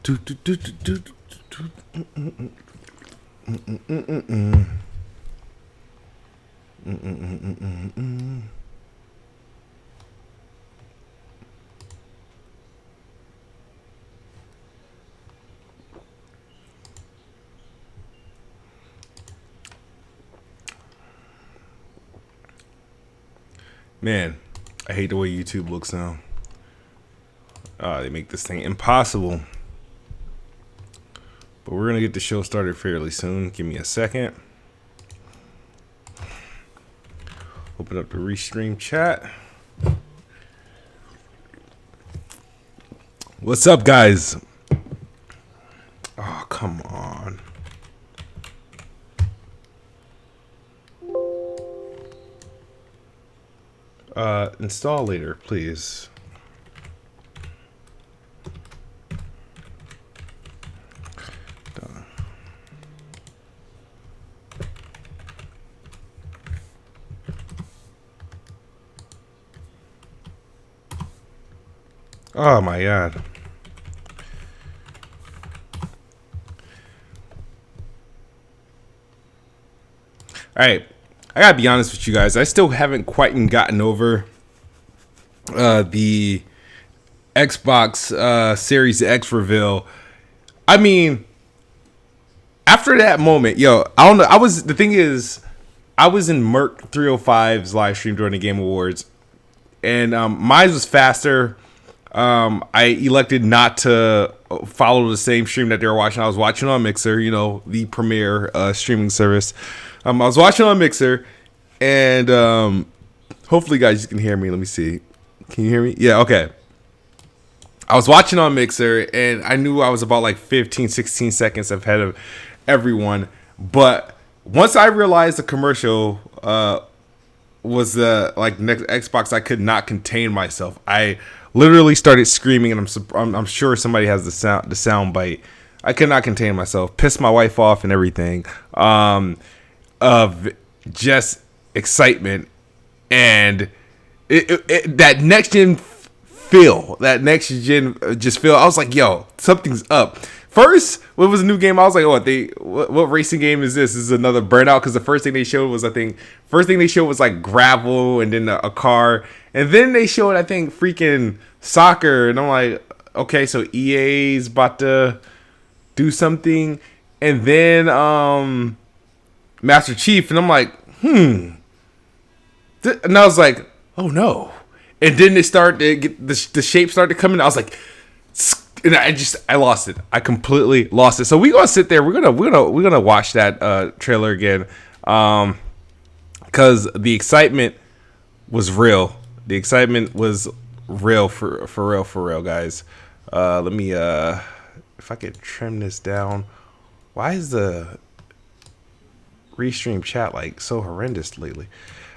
Do, do, do, do, do, do, Man, I hate the way YouTube looks now. They make this thing impossible. But we're going to get the show started fairly soon. Give me a second. Open up the restream chat. What's up, guys? Oh, come on. Install later, please. Oh my god. Alright, I gotta be honest with you guys. I still haven't quite gotten over the Xbox Series X reveal. I mean, after that moment, yo, I don't know. The thing is, I was in Merc 305's live stream during the Game Awards, and mine was faster. I elected not to follow the same stream that they were watching. I was watching on Mixer, you know, the premier streaming service. I was watching on Mixer, and hopefully, guys, you can hear me. Let me see. Can you hear me? Yeah, okay. I was watching on Mixer, and I knew I was about like 15, 16 seconds ahead of everyone. But once I realized the commercial was the next Xbox, I could not contain myself. I literally started screaming, and I'm sure somebody has the sound bite. I could not contain myself. Pissed my wife off and everything. Of just excitement and that next gen feel. That next gen just feel. I was like, yo, something's up. First, what was a new game? I was like, what racing game is this? This is another Burnout, because the first thing they showed was, like gravel and then a car. And then they showed, I think, freaking soccer. And I'm like, okay, so EA's about to do something. And then Master Chief. And I'm like, And I was like, oh no. And then the shape started coming. I was like, and I lost it. I completely lost it. So we're gonna sit there. We're gonna watch that trailer again, because the excitement was real. The excitement was real for real, guys. Let me if I could trim this down. Why is the restream chat like so horrendous lately?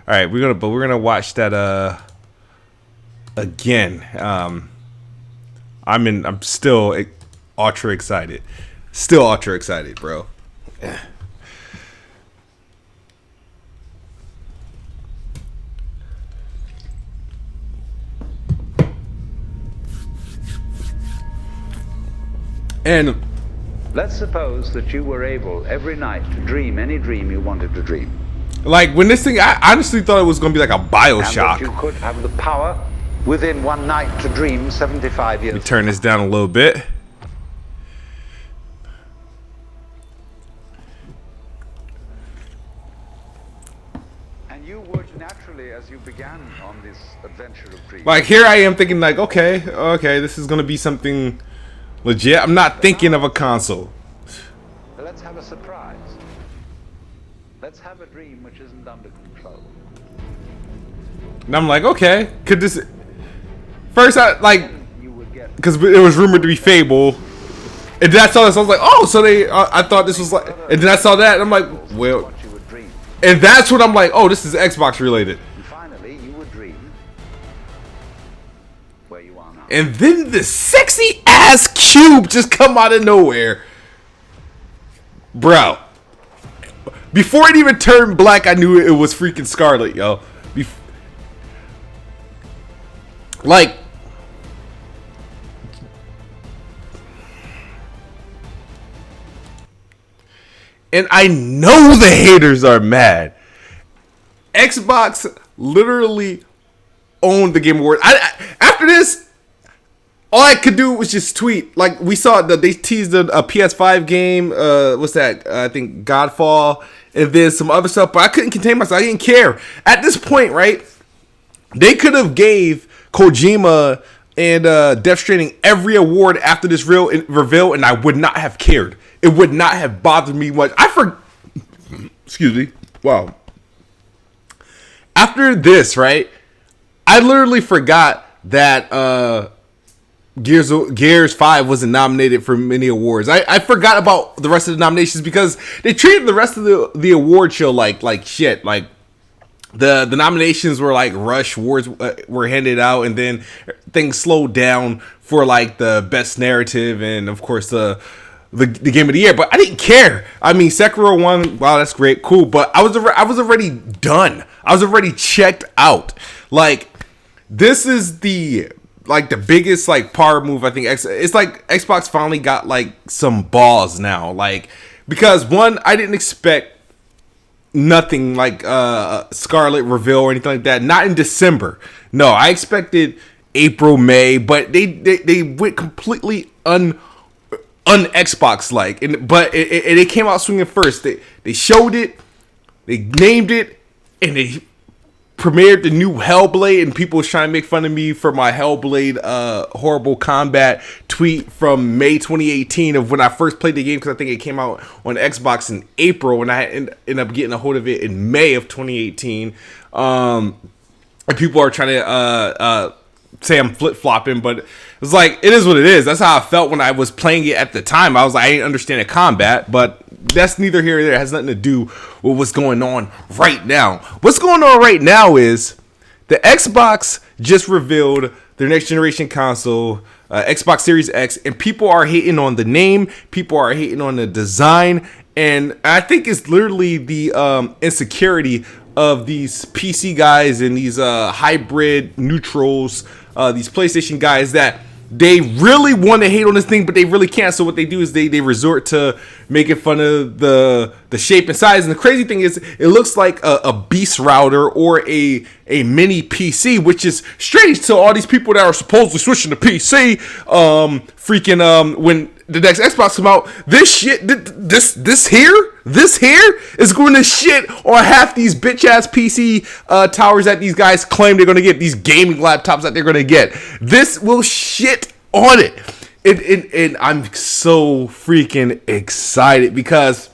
All right, we're gonna watch that again. I'm still ultra excited. Still ultra excited, bro. And let's suppose that you were able every night to dream any dream you wanted to dream. Like when this thing, I honestly thought it was going to be like a BioShock. And that you could have the power within one night to dream 75 years. Let me turn this down a little bit. And you would naturally, as you began on this adventure of dreams. Like here I am thinking like, okay, this is going to be something legit. I'm not thinking of a console. Let's have a surprise. Let's have a dream which isn't under control. And I'm like, okay, could this... First, I like... Because it was rumored to be Fable. And then I saw this, I was like, oh, so they... I thought this was like... And then I saw that, and I'm like, well... And that's when I'm like, oh, this is Xbox related. And finally, you would dream where you are now. And then the sexy ass cube just come out of nowhere. Bro. Before it even turned black, I knew it was freaking Scarlet, yo. And I know the haters are mad. Xbox literally owned the Game Awards. After this, all I could do was just tweet. Like, we saw that they teased a PS5 game. What's that? I think Godfall. And then some other stuff. But I couldn't contain myself. I didn't care. At this point, right? They could have gave Kojima and Death Stranding every award after this reveal, and I would not have cared. It would not have bothered me much. Excuse me. Wow. After this, right? I literally forgot that Gears 5 wasn't nominated for many awards. I forgot about the rest of the nominations because they treated the rest of the award show like shit. Like the nominations were like rush, awards were handed out, and then things slowed down for like the best narrative and of course the game of the year. But I didn't care. I mean, Sekiro won. Wow, that's great, cool. But I was already done. I was already checked out. Like, this is the biggest like power move. I think it's like Xbox finally got like some balls now. Like, because one, I didn't expect nothing like Scarlet reveal or anything like that. Not in December. No, I expected April, May, but they went completely Xbox like. But it came out swinging first. They showed it, they named it, and they premiered the new Hellblade, and people was trying to make fun of me for my Hellblade horrible combat tweet from May 2018 of when I first played the game, because I think it came out on Xbox in April, and I ended up getting a hold of it in May of 2018. And people are trying to say I'm flip-flopping, but it's like, it is what it is. That's how I felt when I was playing it at the time. I was like, I didn't understand the combat, but that's neither here nor there. It has nothing to do with what's going on right now. What's going on right now is the Xbox just revealed their next generation console, Xbox Series X, and people are hating on the name, people are hating on the design, and I think it's literally the insecurity of these PC guys and these hybrid neutrals, these PlayStation guys, that they really want to hate on this thing, but they really can't. So what they do is they resort to making fun of the shape and size. And the crazy thing is, it looks like a beast router or a mini PC, which is strange to all these people that are supposedly switching to PC. When the next Xbox come out, this here is going to shit on half these bitch ass PC towers that these guys claim they're going to get, these gaming laptops that they're going to get. This will shit on it. And I'm so freaking excited because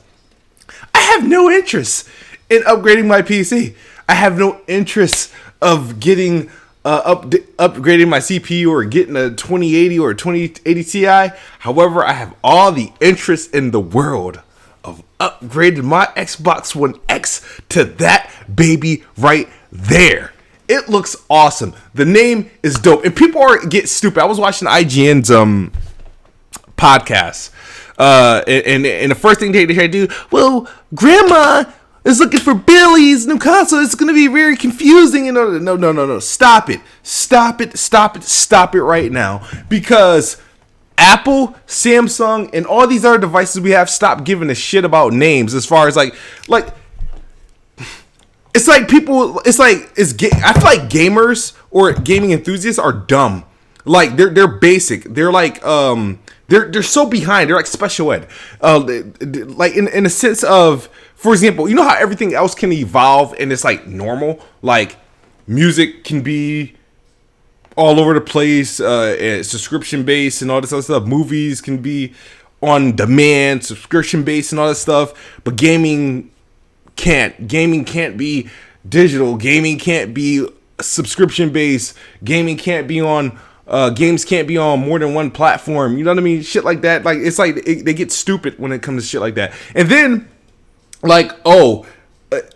I have no interest in upgrading my PC. I have no interest of getting upgrading my CPU or getting a 2080 or a 2080 Ti. However, I have all the interest in the world of upgrading my Xbox One X to that baby right there. It looks awesome. The name is dope, and people get stupid. I was watching IGN's podcast, and the first thing they do, well, Grandma is looking for Billy's new console. It's going to be very confusing. And no. Stop it right now. Because Apple, Samsung, and all these other devices we have stopped giving a shit about names. As far as like it's like people, I feel like gamers or gaming enthusiasts are dumb. Like they're basic. They're like they're so behind. They're like special ed. Like in a sense of, for example, you know how everything else can evolve and it's like normal? Like music can be all over the place, subscription based and all this other stuff. Movies can be on demand, subscription based and all that stuff. But gaming can't. Gaming can't be digital. Gaming can't be subscription based. Gaming can't be on games can't be on more than one platform. You know what I mean? Shit like that. Like it's like they get stupid when it comes to shit like that. And then like, also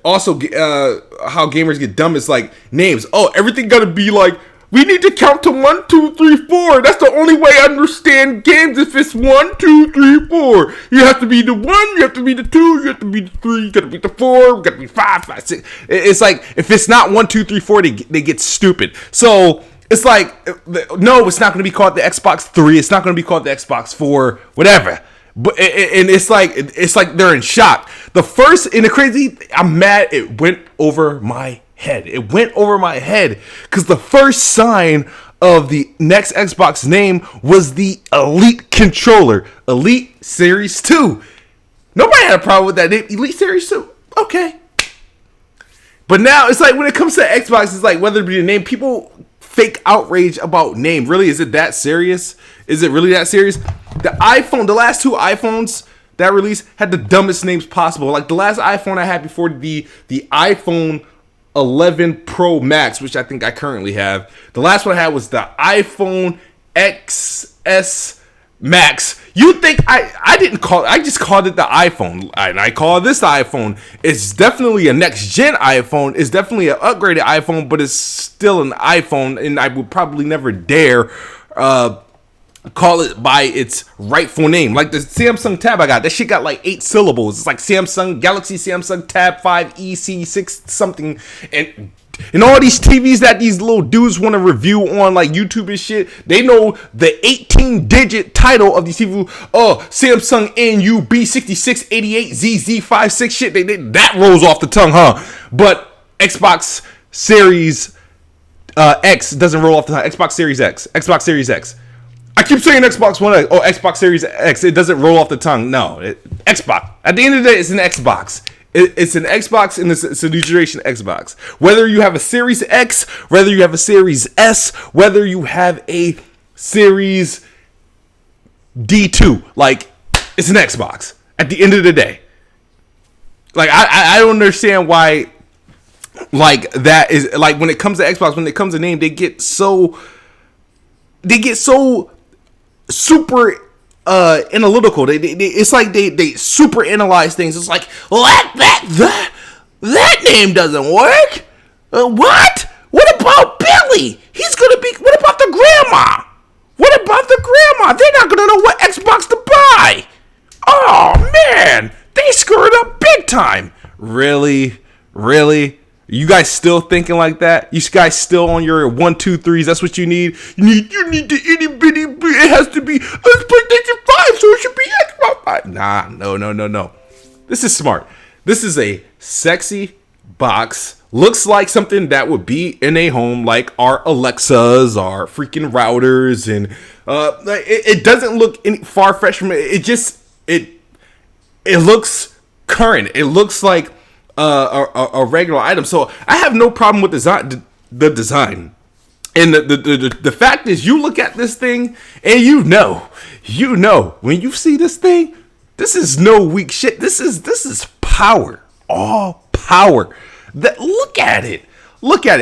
how gamers get dumb is like names. Oh, everything gotta be like, we need to count to 1, 2, 3, 4. That's the only way I understand games. If it's 1, 2, 3, 4, you have to be the 1, you have to be the 2, you have to be the 3, you gotta be the 4, you gotta be 5, 5, 6. It's like if it's not 1, 2, 3, 4, they get stupid. So it's like, no, it's not gonna be called the Xbox 3. It's not gonna be called the Xbox 4. Whatever. But and it's like they're in shock. The first and the crazy, I'm mad. It went over my head. It went over my head because the first sign of the next Xbox name was the Elite controller, Elite Series 2. Nobody had a problem with that name, Elite Series 2. Okay. But now it's like when it comes to Xbox, it's like whether it be the name, people fake outrage about name. Really, is it that serious? Is it really that serious? The last two iPhones that released had the dumbest names possible. Like the last iPhone I had before the iPhone 11 Pro Max, which I think I currently have. The last one I had was the iPhone XS Max. You think I didn't call it, I just called it the iPhone. And I call this the iPhone. It's definitely a next gen iPhone. It's definitely an upgraded iPhone, but it's still an iPhone, and I would probably never dare call it by its rightful name. Like the Samsung Tab I got, that shit got like 8 syllables. It's like Samsung Galaxy Samsung Tab 5 EC6 something, and all these TVs that these little dudes want to review on like YouTube and shit, they know the 18-digit title of these TVs. Oh, Samsung NUB6688ZZ56 shit. That rolls off the tongue, huh? But Xbox Series X doesn't roll off the tongue. Xbox Series X. Xbox Series X. I keep saying Xbox One X. Oh, Xbox Series X. It doesn't roll off the tongue. No, Xbox. At the end of the day, it's an Xbox. It's an Xbox, and it's a new generation Xbox. Whether you have a Series X, whether you have a Series S, whether you have a Series D2, like, it's an Xbox. At the end of the day, like I don't understand why, like that is like when it comes to Xbox, when it comes to name, they get so super analytical. It's like they super analyze things. It's like, well, that name doesn't work. What about Billy? He's gonna be. What about the grandma? What about the grandma? They're not gonna know what Xbox to buy. Oh man, they screwed up big time. Really? You guys still thinking like that? You guys still on your 1, 2, 3s? That's what you need. You need the itty bitty. It has to be PlayStation 5, so it should be Xbox 5. Nah, no. This is smart. This is a sexy box. Looks like something that would be in a home, like our Alexas, our freaking routers, and it doesn't look any far-fetched from it. It looks current. It looks like a regular item. So I have no problem with the design. And the fact is, you look at this thing and you know when you see this thing, this is no weak shit. This is power, all power. Look at it.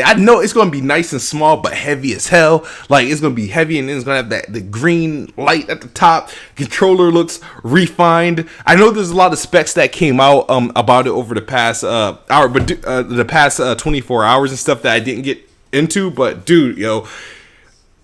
I know it's gonna be nice and small, but heavy as hell. Like, it's gonna be heavy, and then it's gonna have the green light at the top. Controller looks refined. I know there's a lot of specs that came out about it over the past hour, but the past 24 hours and stuff that I didn't get into. But dude,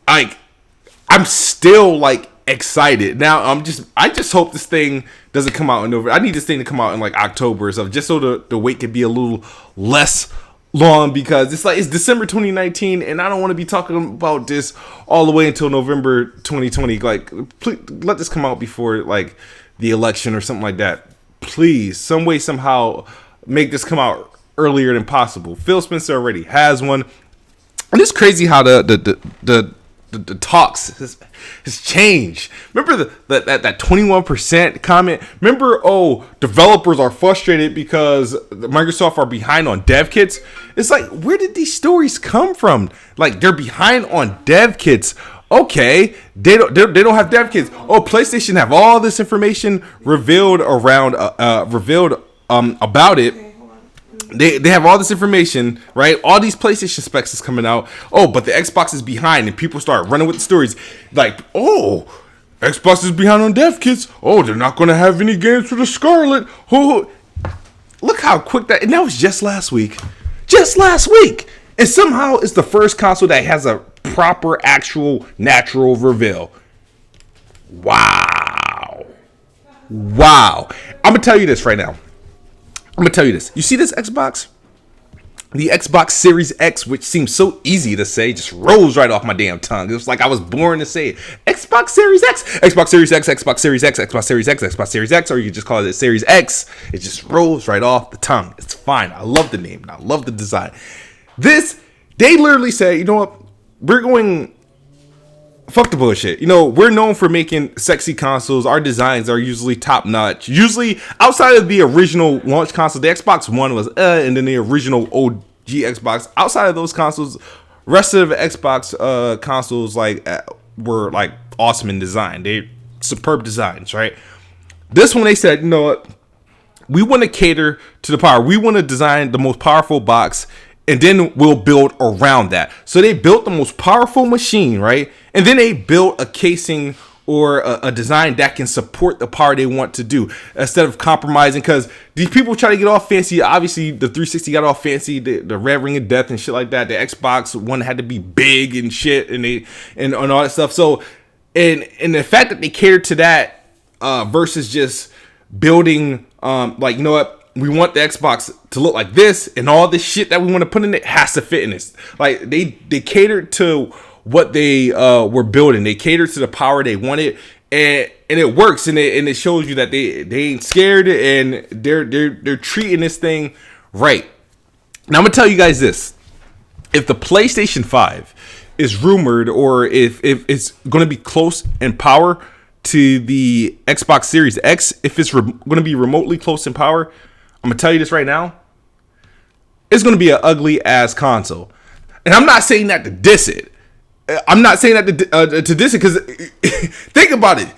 I'm still like excited. Now I just hope this thing doesn't come out in November. I need this thing to come out in like October or something, just so the wait could be a little less long, because it's December 2019 and I don't want to be talking about this all the way until November 2020. Like, please let this come out before like the election or something like that. Please, some way, somehow make this come out earlier than possible. Phil Spencer already has one, and it's crazy how the talks has changed. Remember that 21% comment? Remember, developers are frustrated because Microsoft are behind on dev kits. It's like, where did these stories come from? Like, they're behind on dev kits. Okay, they don't have dev kits. Oh, PlayStation have all this information revealed about it. They have all this information, right? All these PlayStation specs is coming out. Oh, but the Xbox is behind, and people start running with the stories. Like, Xbox is behind on dev kits. Oh, they're not going to have any games for the Scarlet. Oh, look how quick that... And that was just last week. And somehow it's the first console that has a proper, actual, natural reveal. Wow. I'm going to tell you this right now. You see this Xbox? the Xbox Series X, which seems so easy to say, just rolls right off my damn tongue. It was like I was born to say it. Xbox Series X, Xbox Series X, Xbox Series X, Xbox Series X, Xbox Series X, or you can just call it Series X. It just rolls right off the tongue. It's fine. I love the name. I love the design. They literally say, you know what? We're going... Fuck the bullshit. You know, we're known for making sexy consoles. Our designs are usually top notch. Usually, outside of the original launch console, the Xbox One was and then the original OG Xbox. Outside of those consoles, rest of the Xbox consoles were like awesome in design. They superb designs, right? This one they said, you know what? We want to cater to the power. We want to design the most powerful box, and then we'll build around that. So they built the most powerful machine, right? And then they built a casing or a design that can support the power they want to do instead of compromising. Because these people try to get all fancy. Obviously, the 360 got all fancy, the Red Ring of Death and shit like that. The Xbox One had to be big and shit, and all that stuff. So, and the fact that they catered to that versus just building, like, you know what? We want the Xbox to look like this, and all this shit that we want to put in it has to fit in this. Like they catered to what they were building. They catered to the power they wanted, and it works. And it shows you that they ain't scared, and they're treating this thing right. Now I'm gonna tell you guys this: if the PlayStation 5 is rumored, or if it's gonna be close in power to the Xbox Series X, if it's gonna be remotely close in power, I'm gonna tell you this right now. It's gonna be an ugly ass console, and I'm not saying that to diss it. I'm not saying that to diss it, because think about it.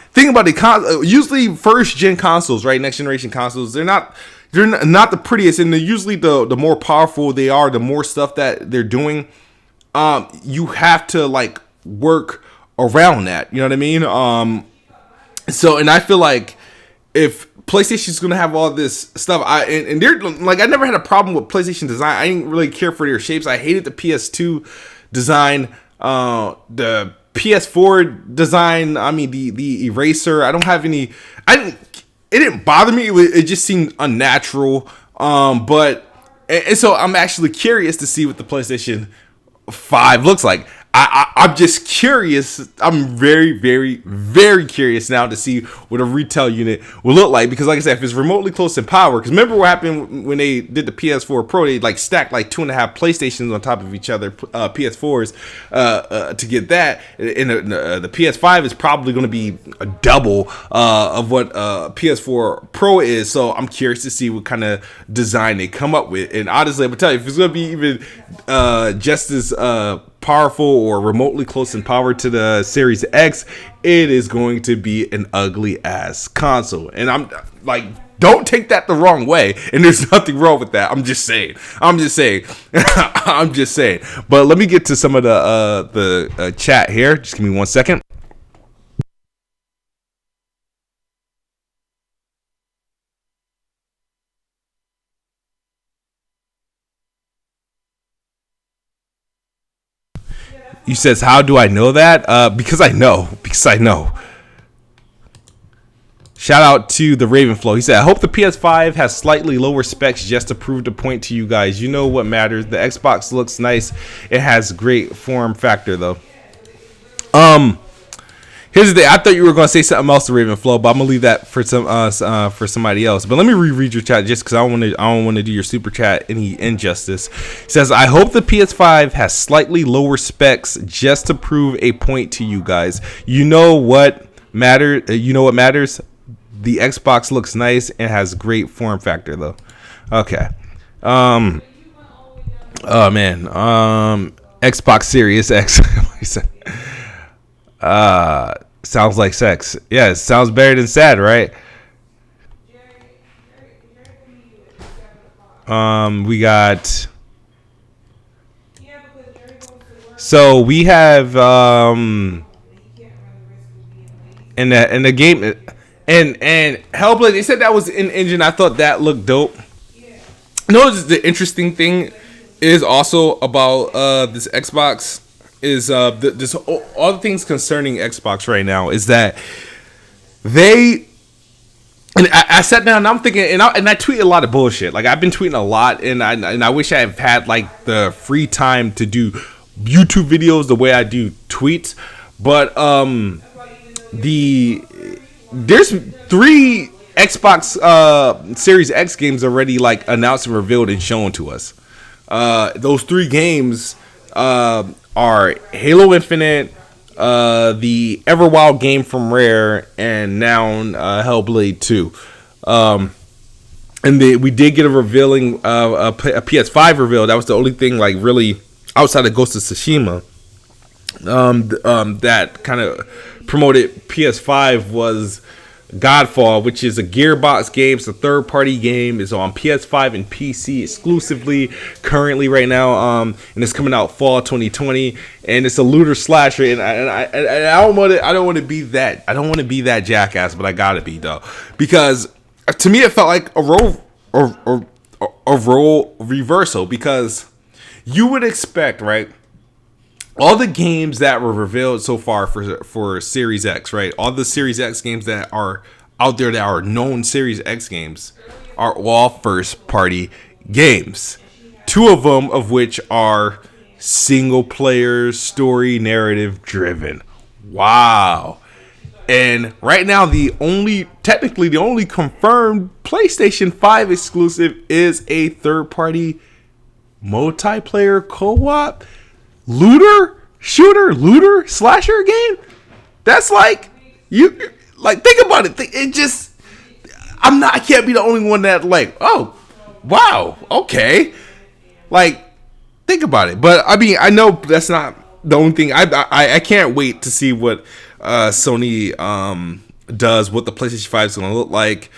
Usually first gen consoles, right? Next generation consoles, they're not the prettiest, and they're usually the more powerful they are, the more stuff that they're doing. You have to like work around that. You know what I mean? So, and I feel like if PlayStation's gonna have all this stuff, and they're like, I never had a problem with PlayStation design. I didn't really care for their shapes. I hated the PS2 design, the PS4 design. I mean, the eraser. I don't have any. It didn't bother me. It just seemed unnatural. But so I'm actually curious to see what the PlayStation 5 looks like. I'm just curious. I'm very, very, very curious now to see what a retail unit will look like. Because like I said, if it's remotely close in power, because remember what happened when they did the PS4 Pro, they like stacked like 2.5 PlayStations on top of each other, PS4s, to get that. And the PS5 is probably going to be a double of what PS4 Pro is. So I'm curious to see what kind of design they come up with. And honestly, I'm gonna tell you, if it's going to be even just as powerful or remotely close in power to the Series X, it is going to be an ugly ass console. And I'm like, don't take that the wrong way. And there's nothing wrong with that. I'm just saying. I'm just saying. But let me get to some of the chat here. Just give me 1 second. He says, how do I know that? Because I know. Shout out to the Ravenflow. He said, I hope the PS5 has slightly lower specs just to prove the point to you guys. You know what matters. The Xbox looks nice. It has great form factor, though. Here's the thing. I thought you were going to say something else to Ravenflow, but I'm going to leave that for for somebody else. But let me reread your chat just because I don't want to do your super chat any injustice. It says, I hope the PS5 has slightly lower specs just to prove a point to you guys. You know what matters. The Xbox looks nice and has great form factor, though. Okay. Oh man. Xbox Series X. Sounds like sex. Yeah, it sounds better than sad, right? We got. So we have in the game, and Hellblade. They said that was in engine. I thought that looked dope. Notice the interesting thing is also about this Xbox. Is all the things concerning Xbox right now is that they And I sat down and I'm thinking, and I tweet a lot of bullshit. Like I've been tweeting a lot, and I wish I have had like the free time to do YouTube videos the way I do tweets. But there's 3 Xbox Series X games already like announced and revealed and shown to us. Those 3 games are Halo Infinite, the Everwild game from Rare, and now Hellblade 2. And we did get a revealing a PS5 reveal. That was the only thing like really outside of Ghost of Tsushima that kind of promoted PS5 was Godfall, which is a Gearbox game. It's a third-party game. It's on PS5 and PC exclusively currently right now, and it's coming out fall 2020. And it's a looter slasher. And I don't want to be that. I don't want to be that jackass, but I gotta be though, because to me it felt like a role reversal. Because you would expect, right? All the games that were revealed so far for Series X, right? All the Series X games that are out there that are known Series X games are all first-party games. 2 of them of which are single-player, story, narrative-driven. Wow. And right now, technically the only confirmed PlayStation 5 exclusive is a third-party multiplayer co-op looter slasher game. That's like, you like, think about it. It just, I can't be the only one that like, oh wow, okay, like, think about it. But I mean, I know that's not the only thing. I can't wait to see what Sony does, what the PlayStation 5 is going to look like,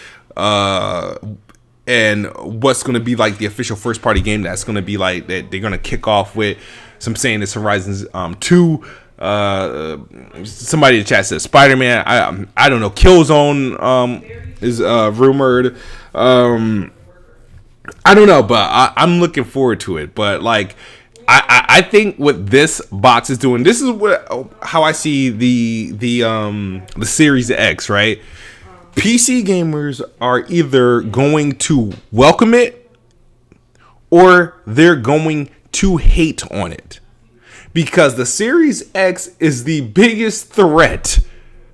and what's going to be like the official first party game that's going to be like, that they're going to kick off with. So I'm saying this Horizon 2. Somebody in the chat says Spider-Man. I don't know. Killzone is rumored. I don't know, but I'm looking forward to it. But like, I think what this box is doing, this is how I see the Series X, right? PC gamers are either going to welcome it or they're going to hate on it, because the Series X is the biggest threat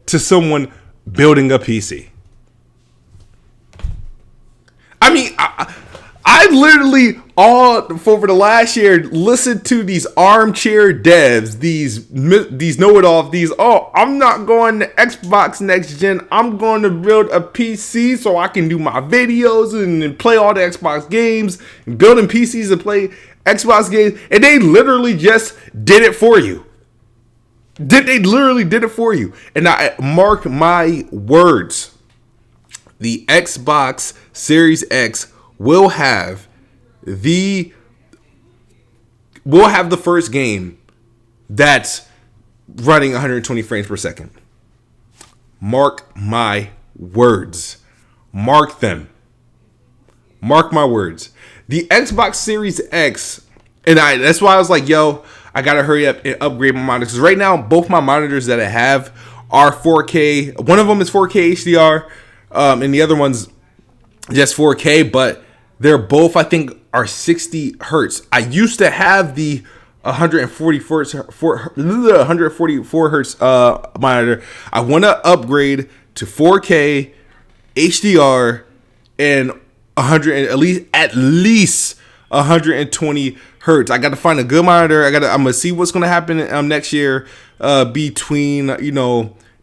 to someone building a PC. I mean, I literally over the last year listened to these armchair devs, these know-it-all, I'm not going to Xbox next gen, I'm going to build a PC so I can do my videos and play all the Xbox games, and building PCs and play Xbox games, and they literally just did it for you. They literally did it for you. And I mark my words, the Xbox Series X will have the first game that's running 120 frames per second. Mark my words. Mark them. Mark my words. The Xbox Series X, and that's why I was like, yo, I gotta hurry up and upgrade my monitors. Because right now, both my monitors that I have are 4K. One of them is 4K HDR, and the other one's just 4K, but they're both, I think, are 60 hertz. I used to have the 144 hertz monitor. I want to upgrade to 4K HDR and 100, at least 120 hertz. I got to find a good monitor. I'm gonna see what's gonna happen next year between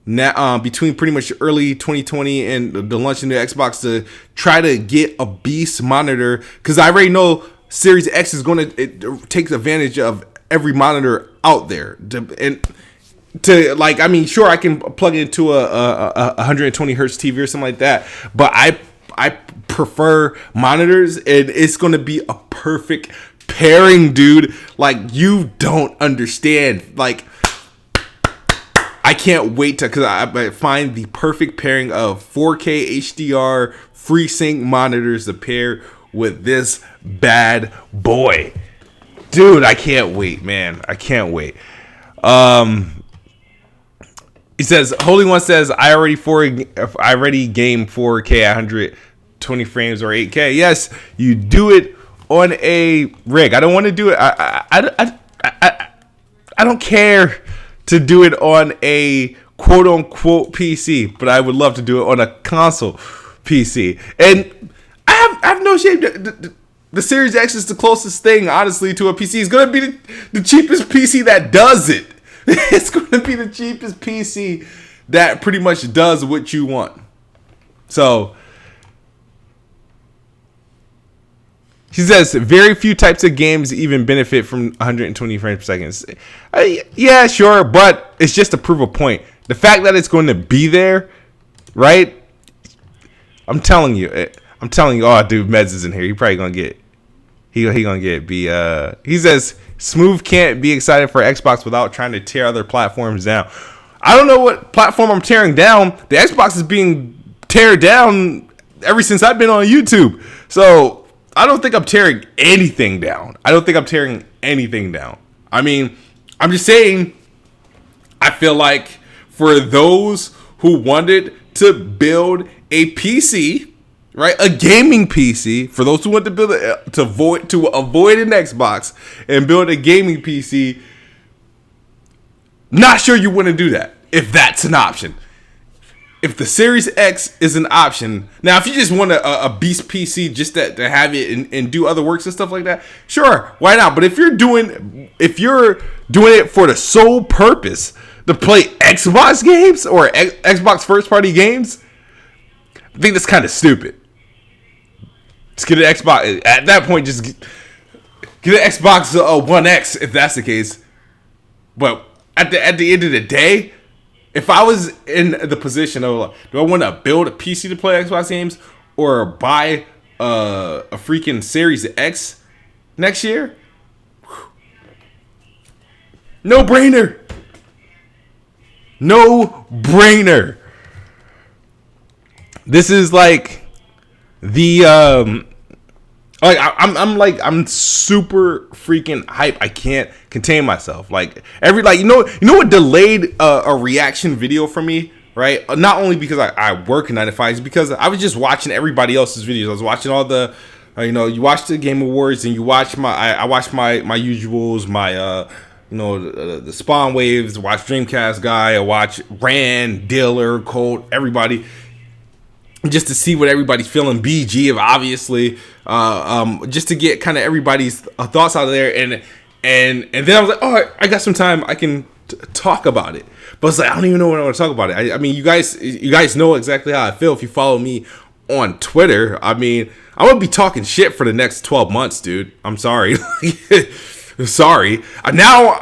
between pretty much early 2020 and the launch of the Xbox, to try to get a beast monitor, because I already know Series X is it takes advantage of every monitor out there. Sure, I can plug it into a 120 hertz TV or something like that, but I prefer monitors, and it's going to be a perfect pairing, dude. Like, you don't understand. Like, I can't wait because I find the perfect pairing of 4K HDR FreeSync monitors to pair with this bad boy. Dude, I can't wait, man. I can't wait. He says, Holy One says, I already game 4K at 120 frames or 8K. Yes, you do it on a rig. I don't want to do it. I don't care to do it on a quote unquote PC, but I would love to do it on a console PC. And I have no shame. The Series X is the closest thing, honestly, to a PC. It's going to be the cheapest PC that does it. It's going to be the cheapest PC that pretty much does what you want. So, he says, very few types of games even benefit from 120 frames per second. Yeah, sure, but it's just to prove a point. The fact that it's going to be there, right? I'm telling you, oh, dude, Meds is in here. He probably going to get, he going to get, he says, Smooth can't be excited for Xbox without trying to tear other platforms down. I don't know what platform I'm tearing down. The Xbox is being teared down ever since I've been on YouTube. So I don't think I'm tearing anything down. I mean, I'm just saying, I feel like for those who wanted to build a PC, right, a gaming PC, for those who want to build to avoid an Xbox and build a gaming PC, not sure you want to do that if that's an option. If the Series X is an option, now if you just want a beast PC just to have it and do other works and stuff like that, sure, why not? But if you're doing it for the sole purpose to play Xbox games or Xbox first party games, I think that's kind of stupid. Just get an Xbox. At that point, just get an Xbox One X if that's the case. But at the end of the day, if I was in the position of, do I want to build a PC to play Xbox games or buy a freaking Series X next year? No brainer. This is like the I'm super freaking hype. I can't contain myself. Like you know what delayed a reaction video for me, right? Not only because I work in 9 to 5, it's because I was just watching everybody else's videos. I was watching all the you watch the Game Awards and you watch I watch my usuals, my the Spawn Waves, watch Dreamcast guy, I watch Rand, Diller, Colt, everybody, just to see what everybody's feeling. BG, obviously, just to get kind of everybody's thoughts out of there, and then I was like, oh, I got some time, I can talk about it. But it's like, I don't even know what I want to talk about it. I mean, you guys know exactly how I feel if you follow me on Twitter. I mean, I'm gonna be talking shit for the next 12 months, dude. I'm sorry. Sorry. Now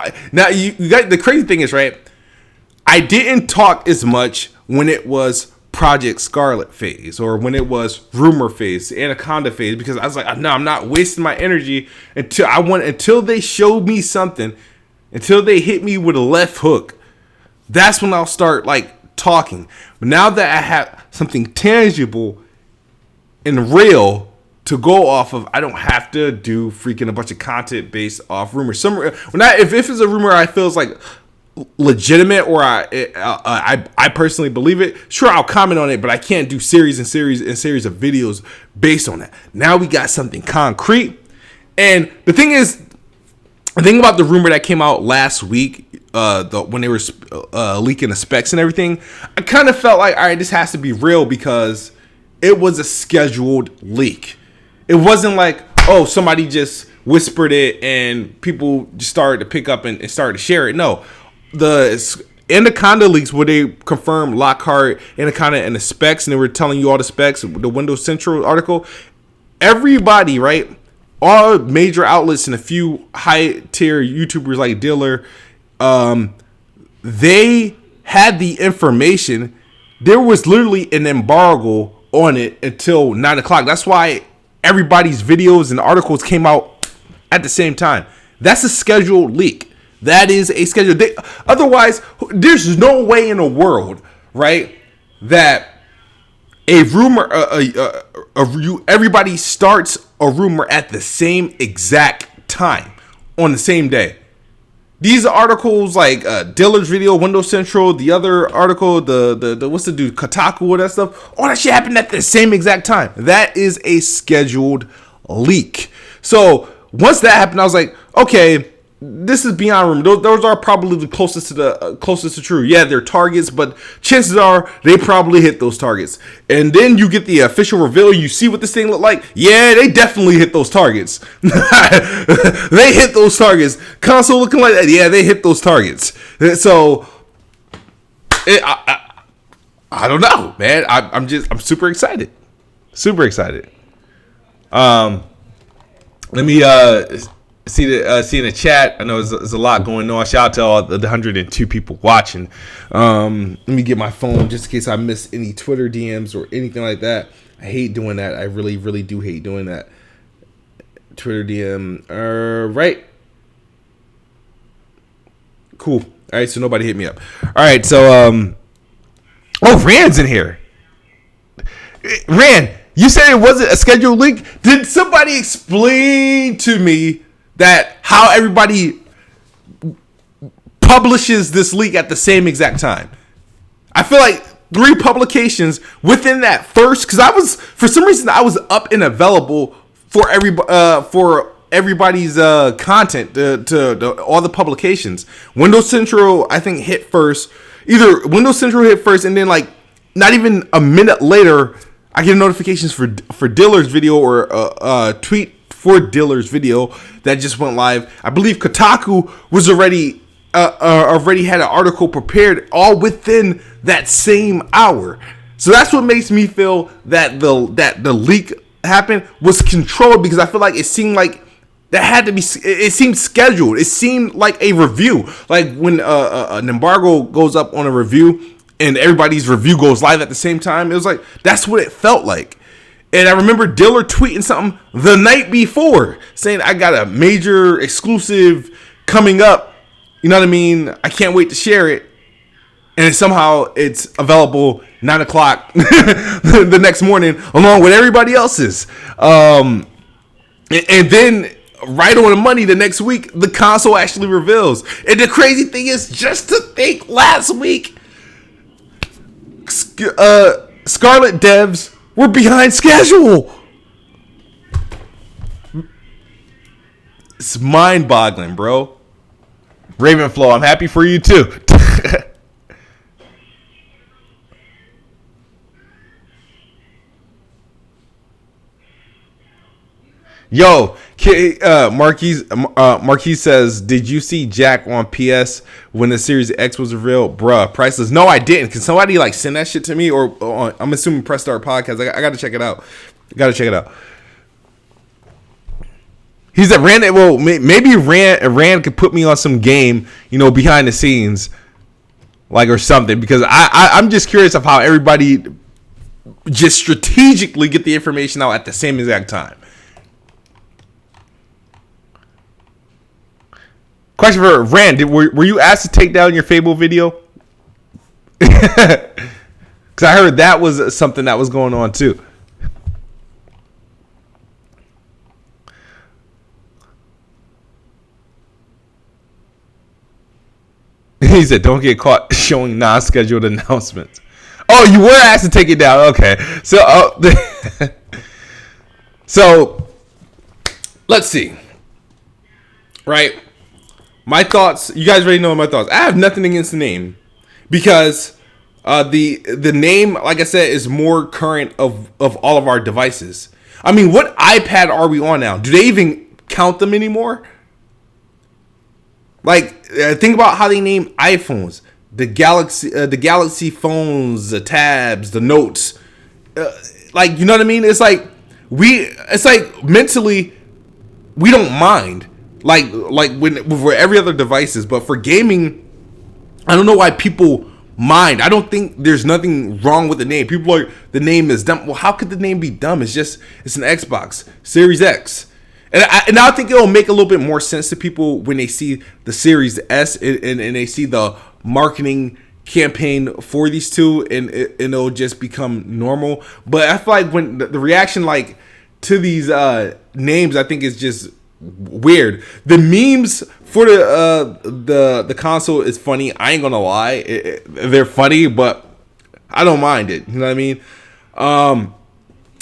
you got, the crazy thing is, right, I didn't talk as much when it was Project Scarlet phase or when it was rumor phase, Anaconda phase, because I was like, no, I'm not wasting my energy until they showed me something, until they hit me with a left hook. That's when I'll start like talking. But now that I have something tangible and real to go off of, I don't have to do freaking a bunch of content based off rumors. If it's a rumor I feel is like legitimate or I personally believe it, sure, I'll comment on it, but I can't do series of videos based on that. Now we got something concrete. And the thing about the rumor that came out last week, when they were leaking the specs and everything, I kind of felt like, all right, this has to be real because it was a scheduled leak. It wasn't like, oh, somebody just whispered it and people just started to pick up and started to share it. No, the Anaconda leaks where they confirmed Lockhart, Anaconda, and the specs, and they were telling you all the specs, the Windows Central article. Everybody, right? All major outlets and a few high-tier YouTubers like Diller, they had the information. There was literally an embargo on it until 9 o'clock. That's why everybody's videos and articles came out at the same time. That's a scheduled leak. That is a scheduled. Otherwise, there's no way in the world, right, that a rumor, everybody starts a rumor at the same exact time on the same day. These articles like Dillard's video, Windows Central, the other article, the what's the dude, Kotaku, all that stuff, all that shit happened at the same exact time. That is a scheduled leak. So once that happened, I was like, okay, this is beyond rumor. Those are probably the closest to true. Yeah, they're targets, but chances are they probably hit those targets. And then you get the official reveal. You see what this thing looked like. Yeah, they definitely hit those targets. They hit those targets. Console looking like that. Yeah, they hit those targets. So I don't know, man. I'm super excited. Super excited. Let me see in the chat. I know there's a lot going on. Shout out to all the 102 people watching. Let me get my phone just in case I miss any Twitter DMs or anything like that. I hate doing that. I really, really do hate doing that. Twitter DM. Right. Cool. All right. So nobody hit me up. All right. So Rand's in here. Rand, you said it wasn't a scheduled leak. Did somebody explain to me that how everybody publishes this leak at the same exact time? I feel like 3 publications within that first, because for some reason I was up and available for everybody's content to all the publications. Windows Central, I think, hit first. Either Windows Central hit first, and then like not even a minute later, I get notifications for Dillard's video or a tweet for Dillard's video that just went live. I believe Kotaku was already had an article prepared all within that same hour. So that's what makes me feel that the leak happened was controlled, because I feel like it seemed like that had to be. It seemed scheduled. It seemed like a review, like when an embargo goes up on a review and everybody's review goes live at the same time. It was like, that's what it felt like. And I remember Dillard tweeting something the night before saying, I got a major exclusive coming up. You know what I mean? I can't wait to share it. And somehow it's available 9 o'clock the next morning along with everybody else's. And then right on the money the next week, the console actually reveals. And the crazy thing is, just to think last week, Scarlet devs were behind schedule. It's mind-boggling, bro. Ravenflow, I'm happy for you too. Yo, Marquis says, did you see Jack on PS when the Series X was revealed? Bruh, priceless. No, I didn't. Can somebody like send that shit to me? Or I'm assuming Press Start Podcast. I got to check it out. He said, Rand, well, maybe Rand could put me on some game, behind the scenes, like, or something, because I'm just curious of how everybody just strategically get the information out at the same exact time. Question for Rand: were you asked to take down your Fable video? Because I heard that was something that was going on too. He said, "Don't get caught showing non-scheduled announcements." Oh, you were asked to take it down. Okay, so let's see. Right. My thoughts, you guys already know my thoughts. I have nothing against the name, because the name, like I said, is more current of all of our devices. I mean, what iPad are we on now? Do they even count them anymore? Like, think about how they name iPhones, the Galaxy phones, the tabs, the notes. Like, you know what I mean? It's like mentally, we don't mind. Like when for every other devices, but for gaming, I don't know why people mind. I don't think there's nothing wrong with the name. People are like, the name is dumb. Well, how could the name be dumb? It's an Xbox Series X, and I think it'll make a little bit more sense to people when they see the Series S and they see the marketing campaign for these two, and it'll just become normal. But I feel like when the reaction to these names, I think is just weird. The memes for the console is funny. I ain't gonna lie, they're funny, but I don't mind it. You know what I mean?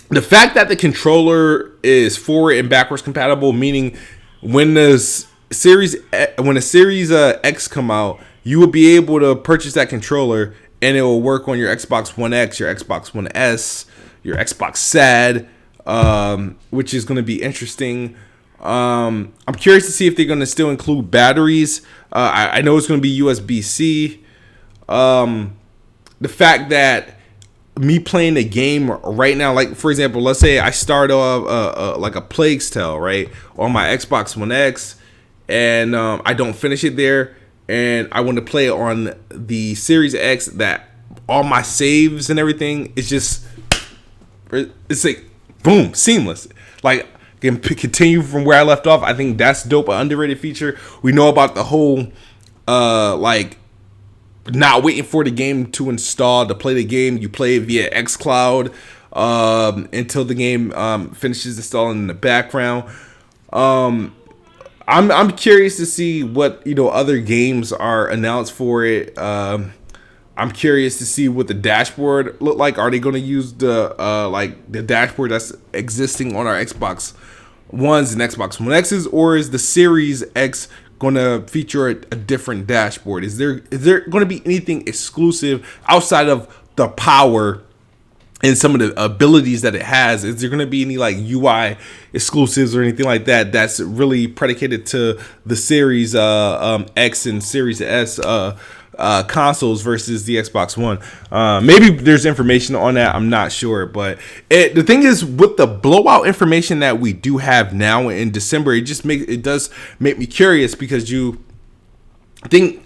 The fact that the controller is forward and backwards compatible, meaning when the Series X come out, you will be able to purchase that controller and it will work on your Xbox One X, your Xbox One S, your Xbox SAD, which is going to be interesting. I'm curious to see if they're going to still include batteries. I know it's going to be USB-C. The fact that me playing the game right now, like for example, let's say I start off like a Plague's Tale, right, on my Xbox One X, and I don't finish it there, and I want to play it on the Series X. That all my saves and everything is just, it's like boom, seamless. Like can continue from where I left off. I think that's dope, an underrated feature. We know about the whole like not waiting for the game to install to play the game. You play it via xCloud until the game finishes installing in the background. I'm curious to see what other games are announced for it. I'm curious to see what the dashboard look like. Are they going to use the like the dashboard that's existing on our Xbox Ones and Xbox One X's, or is the Series X going to feature a different dashboard? Is there going to be anything exclusive outside of the power and some of the abilities that it has? Is there going to be any like UI exclusives or anything like that that's really predicated to the Series X and Series S consoles versus the Xbox One? Maybe there's information on that. I'm not sure, but the thing is, with the blowout information that we do have now in December, it does make me curious, because I think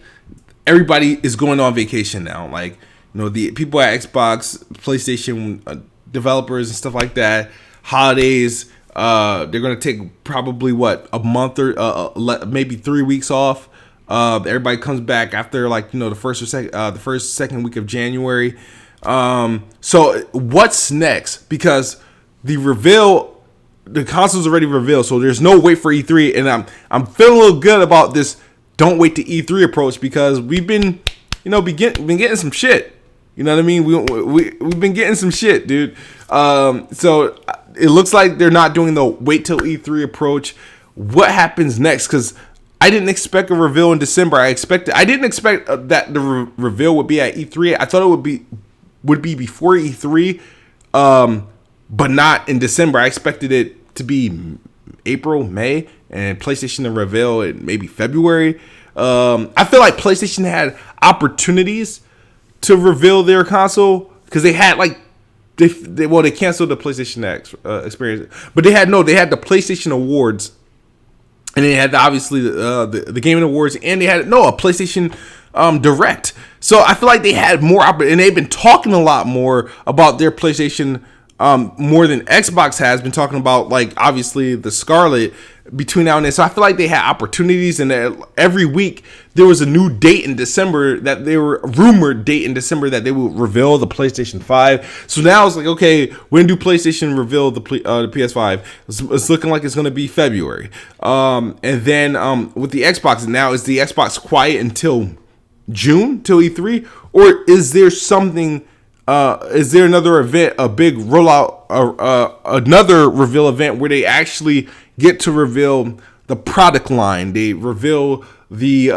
everybody is going on vacation now. Like, the people at Xbox, PlayStation developers and stuff like that, holidays, they're going to take probably a month or maybe 3 weeks off. Everybody comes back after the first second week of January. So what's next? Because the console's already revealed, so there's no wait for E3, and I'm feeling a little good about this don't wait to E3 approach, because we've been getting some shit. You know what I mean? We've been getting some shit, dude. So it looks like they're not doing the wait till E3 approach. What happens next? Because I didn't expect a reveal in December. I didn't expect that the reveal would be at E3. I thought it would be before E3, but not in December. I expected it to be April, May, and PlayStation to reveal in maybe February. I feel like PlayStation had opportunities to reveal their console, because they had they canceled the PlayStation X experience, but they had the PlayStation Awards, and they had obviously the Gaming Awards, and they had a PlayStation Direct. So I feel like they had more and they've been talking a lot more about their PlayStation, more than Xbox has been talking about, like obviously the Scarlet between now and then. So I feel like they had opportunities, and every week there was a new date in December that they were rumored date in December that they would reveal the PlayStation 5. So now it's like, okay, when do PlayStation reveal the PS5? It's looking like it's going to be February. And then with the Xbox, now is the Xbox quiet until June, till E3, or is there something? Is there another event, a big rollout, another reveal event where they actually get to reveal the product line? They reveal the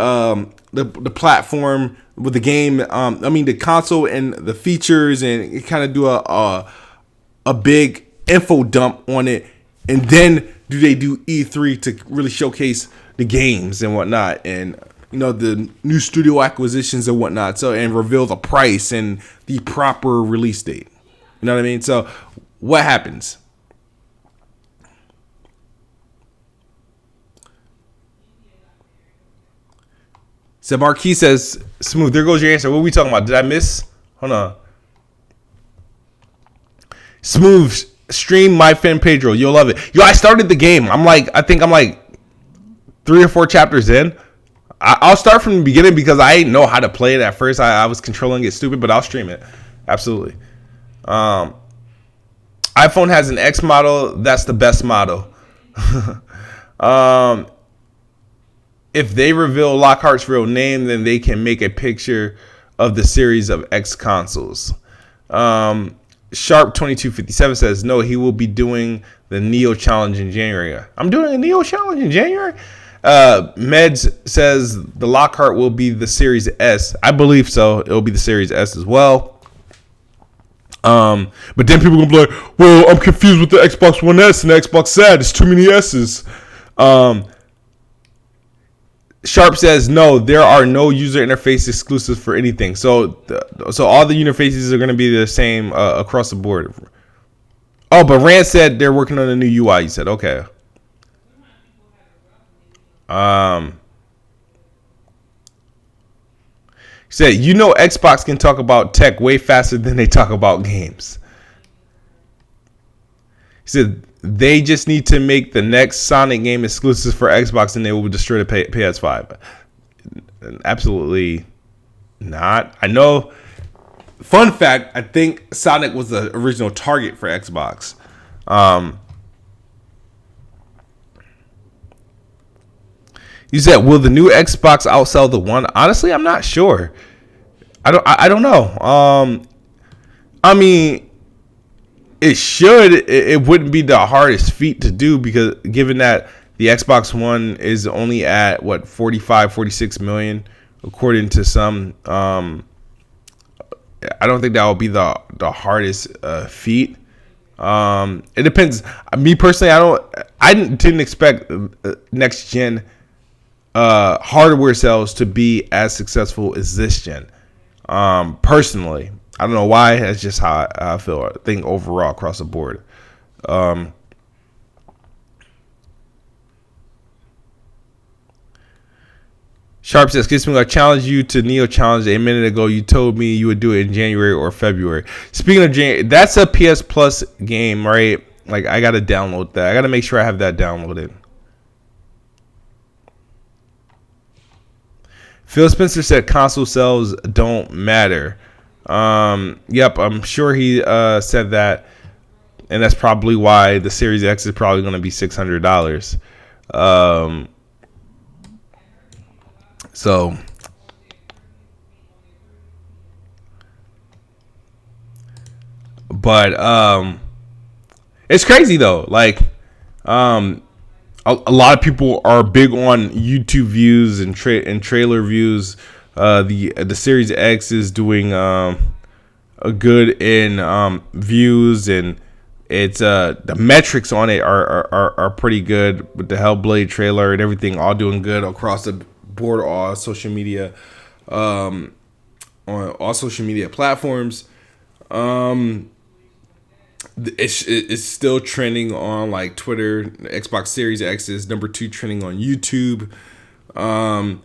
platform with the game. The console and the features, and kind of do a big info dump on it, and then do they do E3 to really showcase the games and whatnot, and the new studio acquisitions and whatnot, so, and reveal the price and the proper release date. You know what I mean? So what happens? So Marquis says, Smooth, there goes your answer. What are we talking about? Did I miss? Hold on. Smooth, stream My Fan Pedro. You'll love it. Yo, I started the game. I think I'm like 3 or 4 chapters in. I'll start from the beginning, because I didn't know how to play it at first. I was controlling it stupid, but I'll stream it. Absolutely. iPhone has an X model. That's the best model. if they reveal Lockhart's real name, then they can make a picture of the Series of X consoles. Sharp 2257 says, no, he will be doing the Neo Challenge in January. I'm doing a Neo Challenge in January? Meds says the Lockhart will be the Series S. I believe so. It'll be the Series S as well. But then people are going to be like, well, I'm confused with the Xbox One S and the Xbox Z. There's too many S's. Sharp says, no, there are no user interface exclusives for anything. So all the interfaces are going to be the same across the board. Oh, but Rand said they're working on a new UI. You said, okay. He said, Xbox can talk about tech way faster than they talk about games. He said, they just need to make the next Sonic game exclusive for Xbox and they will destroy the PS5. Absolutely not. I know. Fun fact, I think Sonic was the original target for Xbox. You said, will the new Xbox outsell the one? Honestly, I'm not sure. I don't know. I mean, it should. It wouldn't be the hardest feat to do because given that the Xbox One is only at 45, 46 million, according to some. I don't think that would be the hardest feat. It depends. Me personally, I didn't expect next gen hardware sales to be as successful as this gen. Personally, I don't know why. That's just how I feel. I think overall across the board. Sharp says, "Kiss me, I challenged you to Neo Challenge a minute ago. You told me you would do it in January or February." Speaking of January, that's a PS Plus game, right? Like, I got to download that. I got to make sure I have that downloaded. Phil Spencer said console sales don't matter. Yep, I'm sure he said that. And that's probably why the Series X is probably going to be $600. So, but it's crazy though. Like, a lot of people are big on YouTube views and trailer views. The Series X is doing a good in views, and it's the metrics on it are pretty good with the Hellblade trailer and everything, all doing good across the board, all social media, on all social media platforms. It's still trending on like Twitter. Xbox Series X is number 2 trending on YouTube, and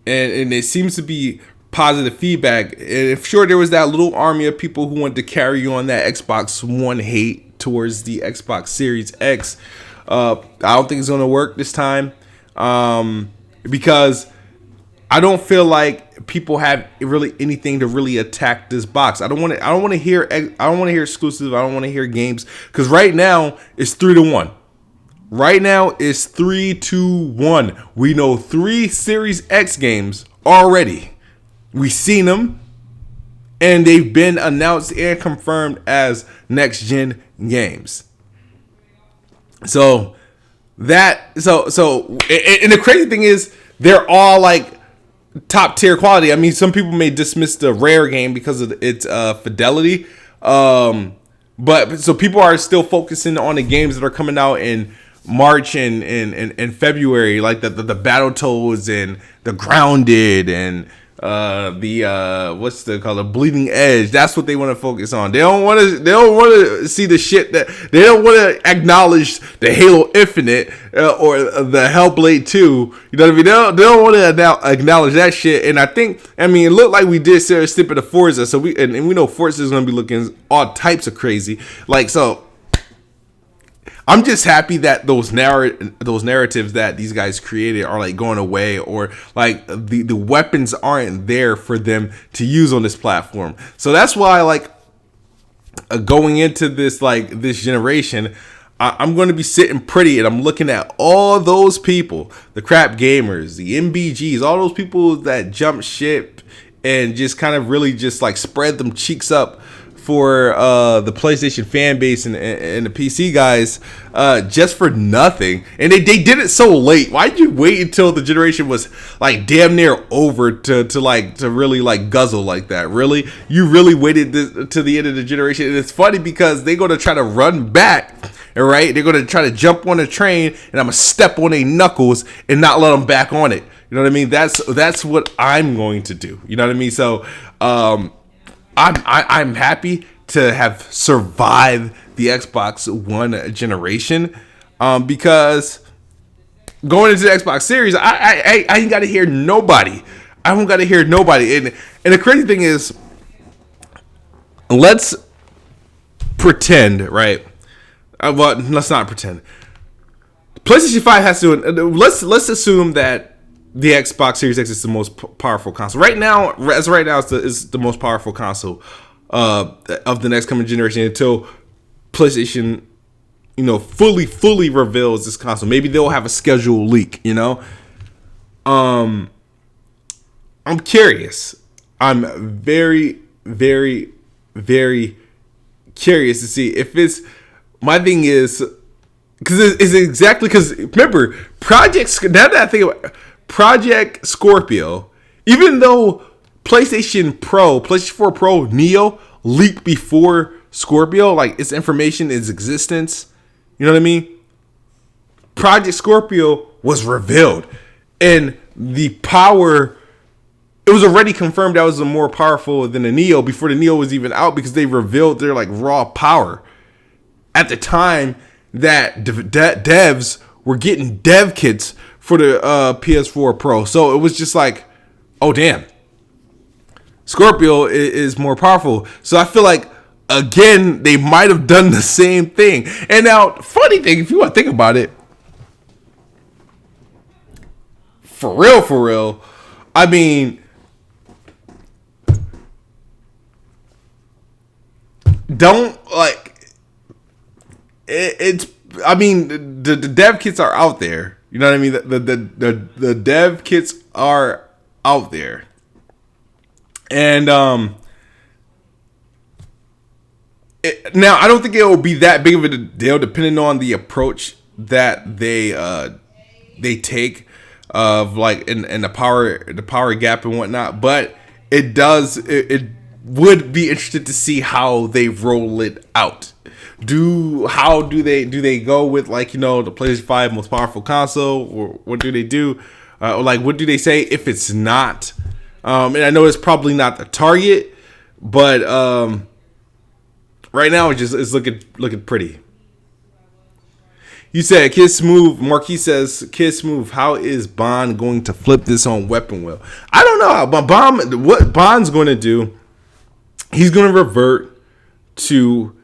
it seems to be positive feedback. And sure, there was that little army of people who wanted to carry on that Xbox One hate towards the Xbox Series X. I don't think it's going to work this time, because I don't feel like people have really anything to really attack this box. I don't want to hear exclusive. I don't want to hear games, because right now it's 3-1. Right now it's 3-1. We know 3 Series X games already. We've seen them, and they've been announced and confirmed as next gen games. So and the crazy thing is they're all like top tier quality. I mean, some people may dismiss the Rare game because of its fidelity, but so people are still focusing on the games that are coming out in March and February, like the Battletoads and the Grounded and what's the color, Bleeding Edge. That's what they want to focus on. They don't want to see the shit that they don't want to acknowledge, the Halo Infinite or the Hellblade 2. You know what I mean? They don't want to acknowledge that shit. And I mean, it looked like we did see a snippet of Forza, so we know Forza is going to be looking all types of crazy. Like, so I'm just happy that those narratives that these guys created are like going away, or like the weapons aren't there for them to use on this platform. So that's why, like, going into this generation, I'm going to be sitting pretty and I'm looking at all those people, the crap gamers, the MBGs, all those people that jump ship and just kind of really just like spread them cheeks up for the PlayStation fan base and the PC guys just for nothing. And they did it so late. Why'd you wait until the generation was like damn near over to really like guzzle like that? Really? You really waited to the end of the generation? And it's funny because they're going to try to run back. All right, they're gonna try to jump on a train, and I'm gonna step on their knuckles and not let them back on it. You know what I mean? That's what I'm going to do. You know what I mean? So, I'm happy to have survived the Xbox One generation, because going into the Xbox Series, I ain't got to hear nobody. I don't got to hear nobody. And the crazy thing is, let's pretend, right? Well, let's not pretend. PlayStation 5 has to. Let's assume that the Xbox Series X is the most powerful console right now. As right now, it's the most powerful console of the next coming generation until PlayStation, fully reveals this console. Maybe they'll have a schedule leak. I'm curious. I'm very, very, very curious to see if it's. My thing is, because it's exactly, because remember, now that I think about Project Scorpio, even though PlayStation 4 Pro Neo leaked before Scorpio, like its information, its existence, you know what I mean? Project Scorpio was revealed, and the power, it was already confirmed that was more powerful than the Neo before the Neo was even out, because they revealed their like raw power. At the time that devs were getting dev kits for the PS4 Pro. So it was just like, oh, damn. Scorpio is more powerful. So I feel like, again, they might have done the same thing. And now, funny thing, if you want to think about it, for real, I mean, don't, like, I mean, the dev kits are out there. You know what I mean? The dev kits are out there, and now I don't think it will be that big of a deal, depending on the approach that they take of like in the power gap and whatnot. But it would be interesting to see how they roll it out. Do they go with like, the PlayStation 5 most powerful console, or what do they do? Like, what do they say if it's not? And I know it's probably not the target, but right now it's looking pretty. You said Kid Smooth. Marquis says Kid Smooth. How is Bond going to flip this on Weapon Wheel? I don't know, but what Bond's going to do? He's going to revert to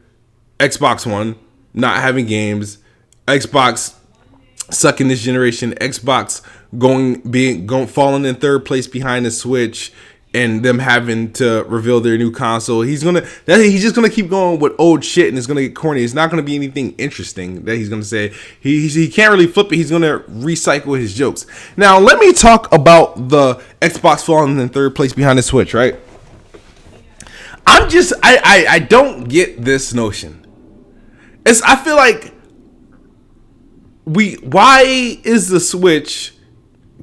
Xbox One not having games, Xbox sucking this generation, Xbox falling in third place behind the Switch, and them having to reveal their new console. He's just gonna keep going with old shit, and it's gonna get corny. It's not gonna be anything interesting that he's gonna say. He can't really flip it. He's gonna recycle his jokes. Now let me talk about the Xbox falling in third place behind the Switch. Right? I don't get this notion. I feel like why is the Switch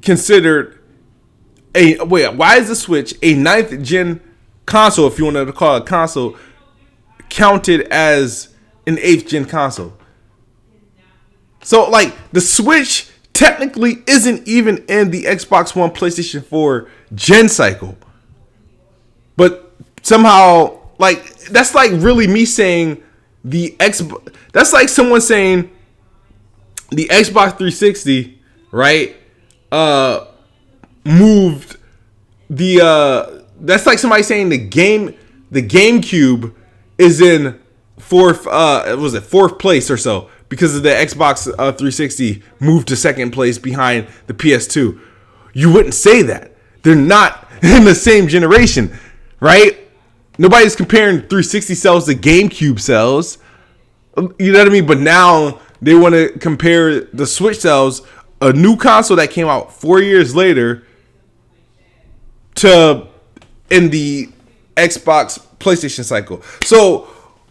considered why is the Switch a 9th gen console, if you wanted to call it a console, counted as an 8th gen console? So like the Switch technically isn't even in the Xbox One, PlayStation 4 gen cycle. But somehow, like, that's like really me saying that's like someone saying the Xbox 360, right? Moved that's like somebody saying the GameCube is in fourth place or so because of the Xbox 360 moved to second place behind the PS2. You wouldn't say that. They're not in the same generation, right? Nobody's comparing 360 cells to GameCube cells. You know what I mean? But now they want to compare the Switch sales, a new console that came out 4 years later, to in the Xbox PlayStation cycle. So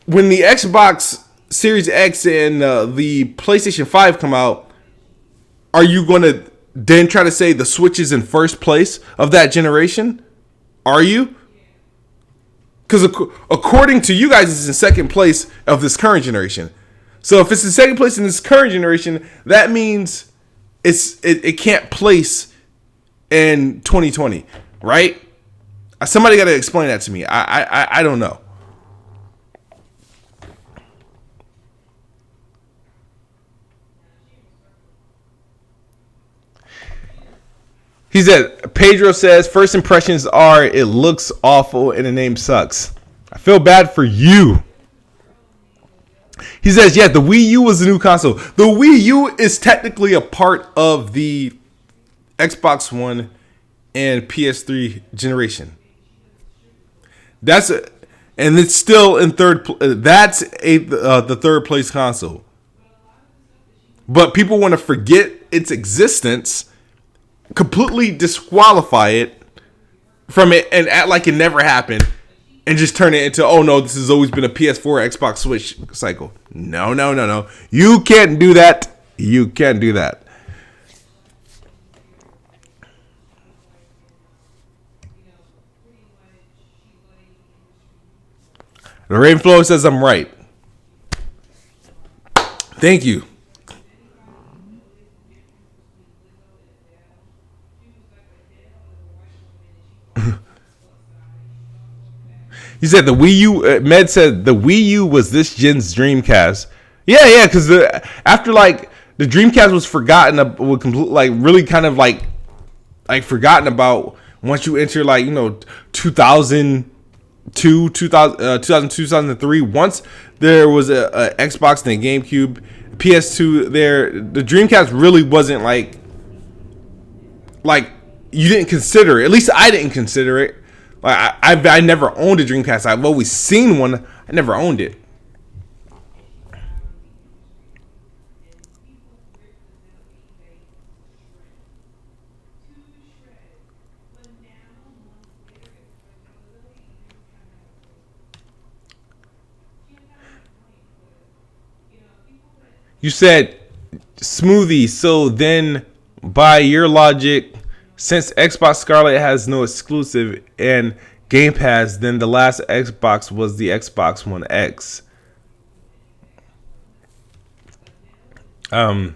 when the Xbox Series X and the PlayStation 5 come out, are you going to then try to say the Switch is in first place of that generation? Are you? Because according to you guys, it's in second place of this current generation. So if it's in second place in this current generation, that means it can't place in 2020, right? Somebody got to explain that to me. I don't know. He said, Pedro says, first impressions are it looks awful and the name sucks. I feel bad for you. He says, yeah, the Wii U was the new console. The Wii U is technically a part of the Xbox One and PS3 generation. And it's still in third. That's the third place console. But people want to forget its existence, completely disqualify it from it, and act like it never happened, and just turn it into, oh no, this has always been a PS4 Xbox Switch cycle. No. You can't do that. You can't do that. The Rainflow says I'm right. Thank you. He said the Wii U. Med said the Wii U was this gen's Dreamcast. Yeah, because after like the Dreamcast was forgotten, really kind of like forgotten about once you enter 2002, 2003. Once there was a Xbox and a GameCube, PS2. The Dreamcast really wasn't like you didn't consider it. At least I didn't consider it. Like I never owned a Dreamcast. I've always seen one. I never owned it. You said smoothie, so then by your logic, since Xbox Scarlet has no exclusive and Game Pass, then the last Xbox was the Xbox One X. I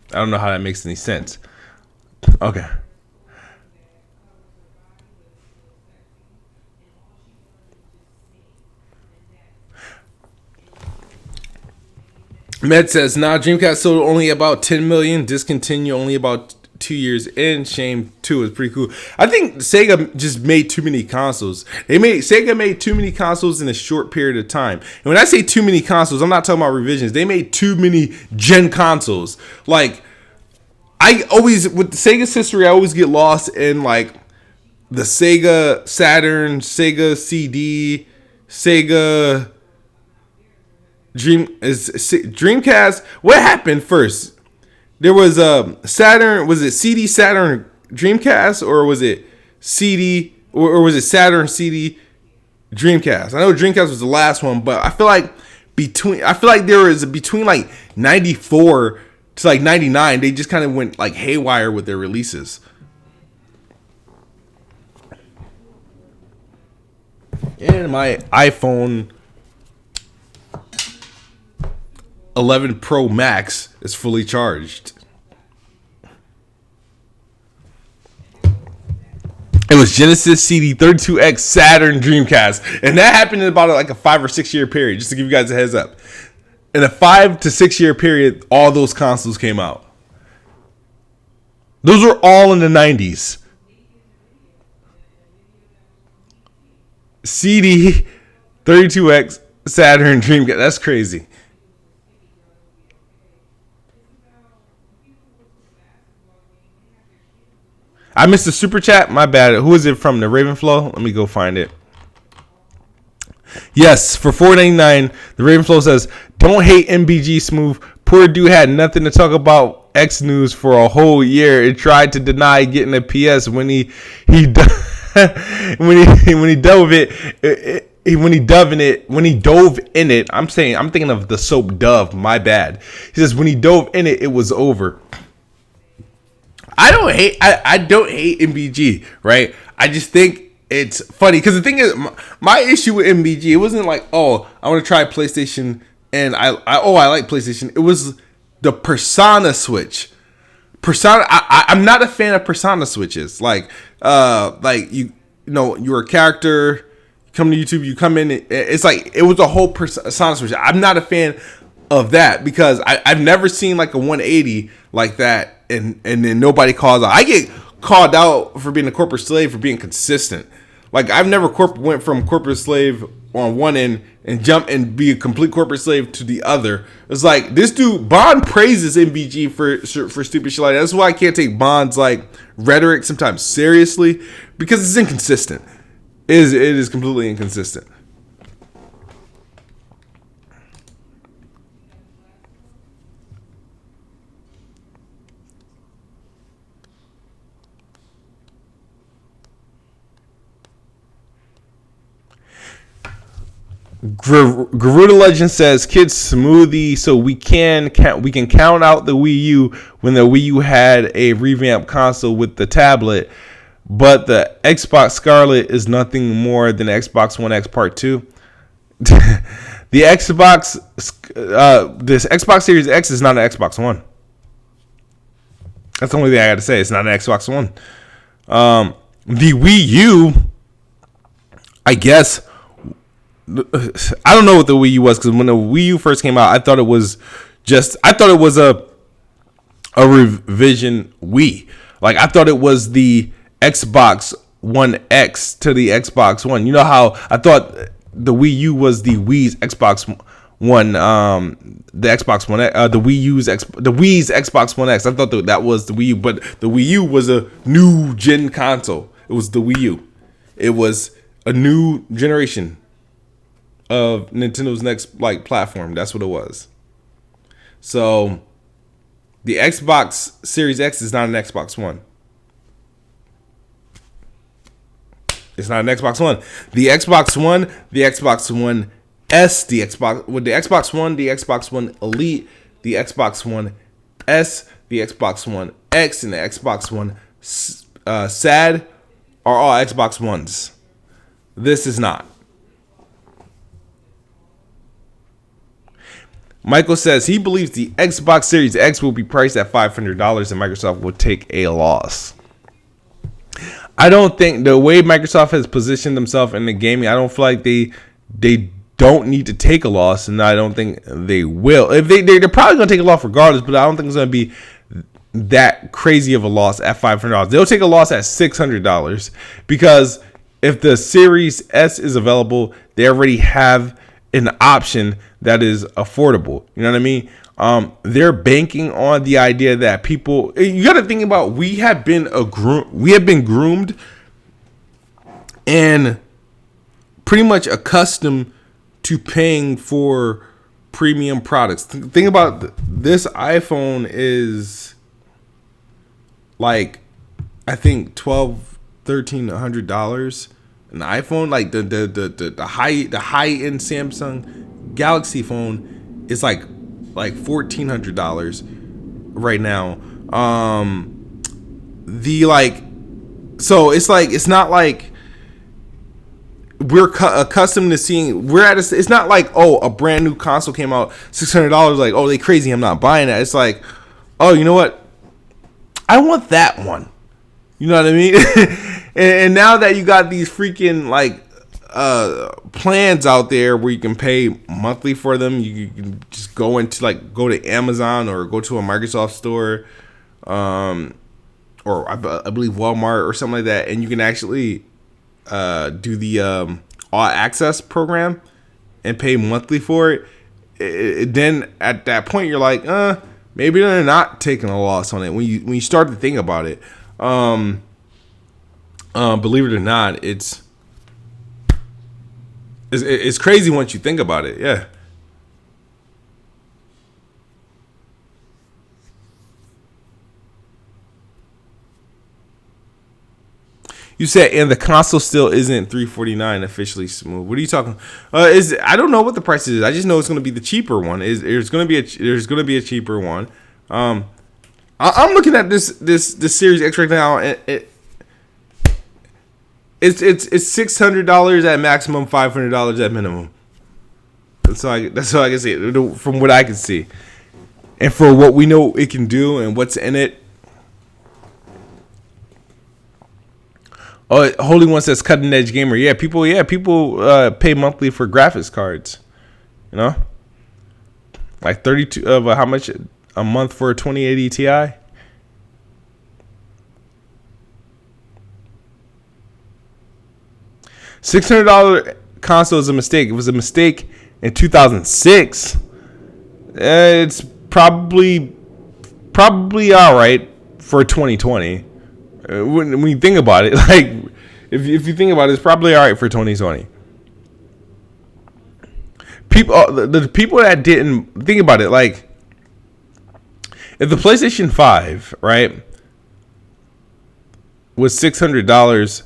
don't know how that makes any sense. Okay. Med says, nah, Dreamcast sold only about 10 million, discontinue only about 2 years in. Shame 2 is pretty cool. I think Sega just made too many consoles. Sega made too many consoles in a short period of time. And when I say too many consoles, I'm not talking about revisions. They made too many gen consoles. Like, with Sega's history, I always get lost in like the Sega Saturn, Sega CD, Sega Dreamcast. What happened first? There was Saturn. Was it CD Saturn Dreamcast, or was it CD or was it Saturn CD Dreamcast? I know Dreamcast was the last one, but I feel like there was between like 94 to like 99, they just kind of went like haywire with their releases. And my iPhone 11 Pro Max is fully charged. It was Genesis, CD, 32X, Saturn, Dreamcast. And that happened in about like a 5 or 6 year period, just to give you guys a heads up. In a 5 to 6 year period, all those consoles came out. Those were all in the 90s. CD, 32X, Saturn, Dreamcast. That's crazy. I missed the super chat. My bad. Who is it from? The Ravenflow? Let me go find it. Yes, for $4.99, the Ravenflow says, "Don't hate MBG Smooth. Poor dude had nothing to talk about X news for a whole year and tried to deny getting a PS when he when he dove in it. I'm thinking of the soap Dove. My bad. He says when he dove in it, it was over. I don't hate MBG, right? I just think it's funny because the thing is, my issue with MBG, it wasn't like, oh, I want to try PlayStation and I like PlayStation. It was the Persona switch. I'm not a fan of Persona switches. Like you're a character, you come to YouTube, you come in. It's like it was a whole Persona switch. I'm not a fan of that because I've never seen like a 180 like that. And then nobody calls out. I get called out for being a corporate slave for being consistent. Like I've never went from corporate slave on one end and jump and be a complete corporate slave to the other. It's like this dude Bond praises MBG for stupid shit like that. That's why I can't take Bond's like rhetoric sometimes seriously because it's inconsistent. It is completely inconsistent. Garuda Legend says kids smoothie so we can count out the Wii U when the Wii U had a revamped console with the tablet, but the Xbox Scarlet is nothing more than the Xbox One X Part 2. The Xbox this Xbox Series X is not an Xbox One. That's the only thing I got to say. It's not an Xbox One. The Wii U, I guess. I don't know what the Wii U was because when the Wii U first came out, I thought it was a revision Wii. Like I thought it was the Xbox One X to the Xbox One. You know how I thought the Wii U was the Wii's Xbox One, the Xbox One, the Wii's Xbox One X. I thought that was the Wii U, but the Wii U was a new gen console. It was the Wii U. It was a new generation of Nintendo's next like platform. That's what it was. So the Xbox Series X is not an Xbox One. It's not an Xbox One. The Xbox One, the Xbox One S, the Xbox One, the Xbox One Elite, the Xbox One S, the Xbox One X, and the Xbox One SAD are all Xbox Ones. This is not. Michael says he believes the Xbox Series X will be priced at $500 and Microsoft will take a loss. I don't think the way Microsoft has positioned themselves in the gaming, I don't feel like they don't need to take a loss, and I don't think they will. If they're probably going to take a loss regardless, but I don't think it's going to be that crazy of a loss at $500. They'll take a loss at $600 because if the Series S is available, they already have an option that is affordable. You know what I mean? They're banking on the idea that people. You got to think about. We have been groomed and pretty much accustomed to paying for premium products. Think about this iPhone is like I think $1,200-$1,300. An iPhone, like the high end Samsung Galaxy phone is like $1,400 right now. So it's not like we're accustomed to seeing. It's not like, oh, a brand new console came out $600. Like, oh, they crazy, I'm not buying that. It's like, oh, you know what? I want that one. You know what I mean? And now that you got these freaking like plans out there where you can pay monthly for them, you can just go to Amazon or go to a Microsoft store, or I believe Walmart or something like that, and you can actually do the all access program and pay monthly for it. Then at that point you're like, maybe they're not taking a loss on it. When you start to think about it. Believe it or not, it's crazy once you think about it. Yeah. You said, and the console still isn't $349 officially smooth. What are you talking? I don't know what the price is. I just know it's going to be the cheaper one. There's going to be a cheaper one. I'm looking at this Series X right now, and it's $600 at maximum, $500 at minimum. That's all I can see from what I can see, and for what we know it can do and what's in it. Oh, Holy One says cutting edge gamer. Yeah, people pay monthly for graphics cards. You know, like 32 of how much a month for a 2080 Ti. $600 console is a mistake. It was a mistake in 2006. It's probably all right for 2020. When you think about it, like if you think about it, it's probably all right for 2020. The people that didn't think about it, like if the PlayStation 5, right, was $600,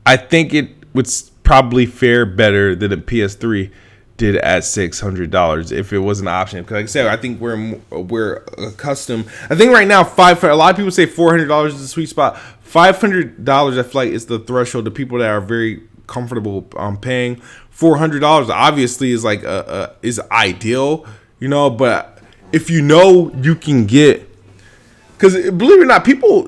I think it would probably fare better than a PS3 did at $600 if it was an option. Because like I said, I think we're accustomed. I think right now a lot of people say $400 is the sweet spot. $500 I feel like is the threshold to people that are very comfortable paying. $400 obviously is like is ideal, you know. But if you know you can get, because believe it or not, people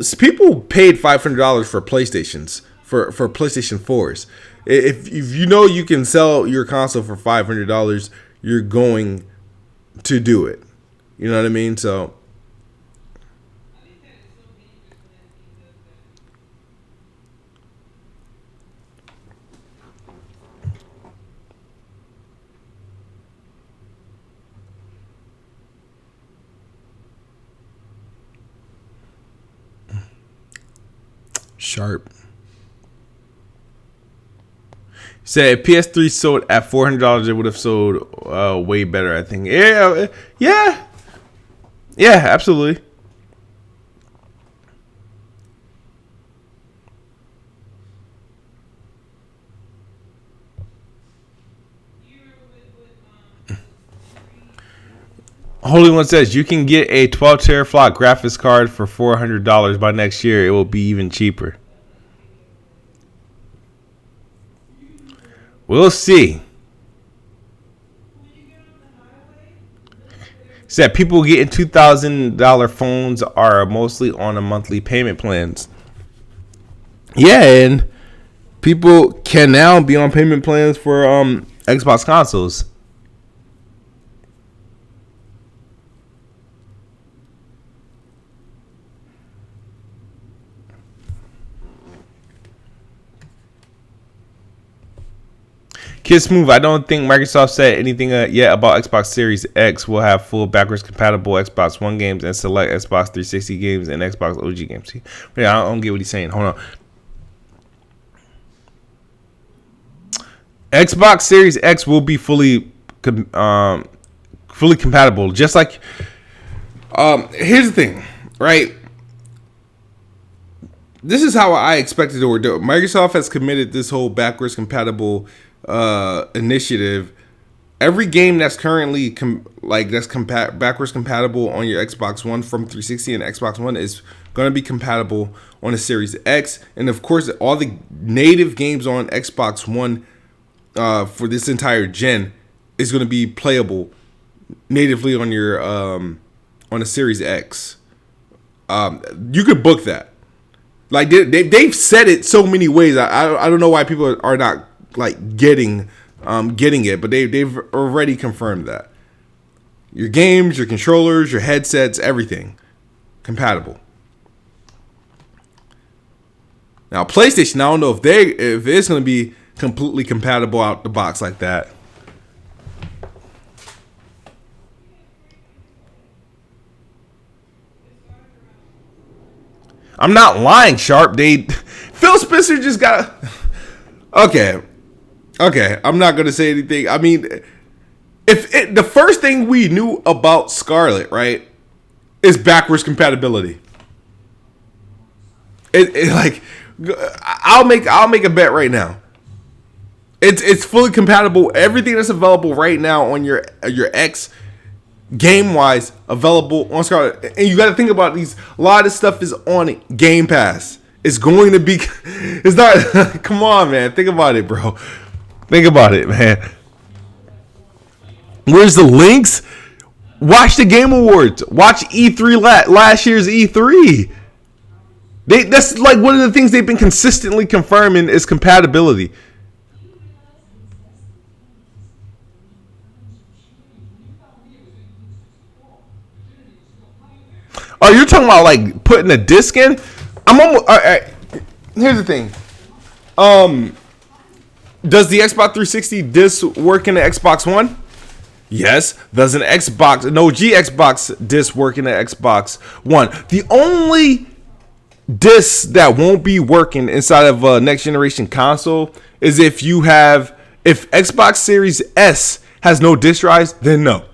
paid $500 for PlayStations for PlayStation 4s. If you know you can sell your console for $500, you're going to do it. You know what I mean? So Sharp said if PS3 sold at $400, it would have sold way better, I think. Yeah, absolutely. Holy One says you can get a 12 teraflop graphics card for $400 by next year. It will be even cheaper. We'll see. Said people getting $2,000 phones are mostly on a monthly payment plans. Yeah, and people can now be on payment plans for Xbox consoles. Kiss Move. I don't think Microsoft said anything yet about Xbox Series X will have full backwards compatible Xbox One games and select Xbox 360 games and Xbox OG games. Yeah, I don't get what he's saying. Hold on. Xbox Series X will be fully compatible. Just like, here's the thing, right? This is how I expected it to do. Microsoft has committed this whole backwards compatible initiative. Every game that's currently backwards compatible on your Xbox One from 360 and Xbox One is going to be compatible on the Series X, and of course all the native games on Xbox One for this entire gen is going to be playable natively on your on the Series X. You could book that. Like they've said it so many ways. I don't know why people are not like getting it, but they've already confirmed that your games, your controllers, your headsets, everything compatible. Now PlayStation, I don't know if it's going to be completely compatible out the box like that. I'm not lying, Sharp. Phil Spencer just got. Okay, I'm not gonna say anything. I mean, the first thing we knew about Scarlet, right, is backwards compatibility. Like I'll make a bet right now. It's fully compatible. Everything that's available right now on your X, game wise, available on Scarlet. And you got to think about these. A lot of this stuff is on Game Pass. It's going to be. It's not. Come on, man. Think about it, bro. Think about it, man. Where's the links? Watch the Game Awards. Watch E3 last year's E3. That's like one of the things they've been consistently confirming is compatibility. Oh, you're talking about like putting a disc in? I'm almost. All right, here's the thing. Does the Xbox 360 disc work in the Xbox One? Yes. Does an OG Xbox disc work in the Xbox One? The only disc that won't be working inside of a next generation console is if Xbox Series S has no disc drives, then no.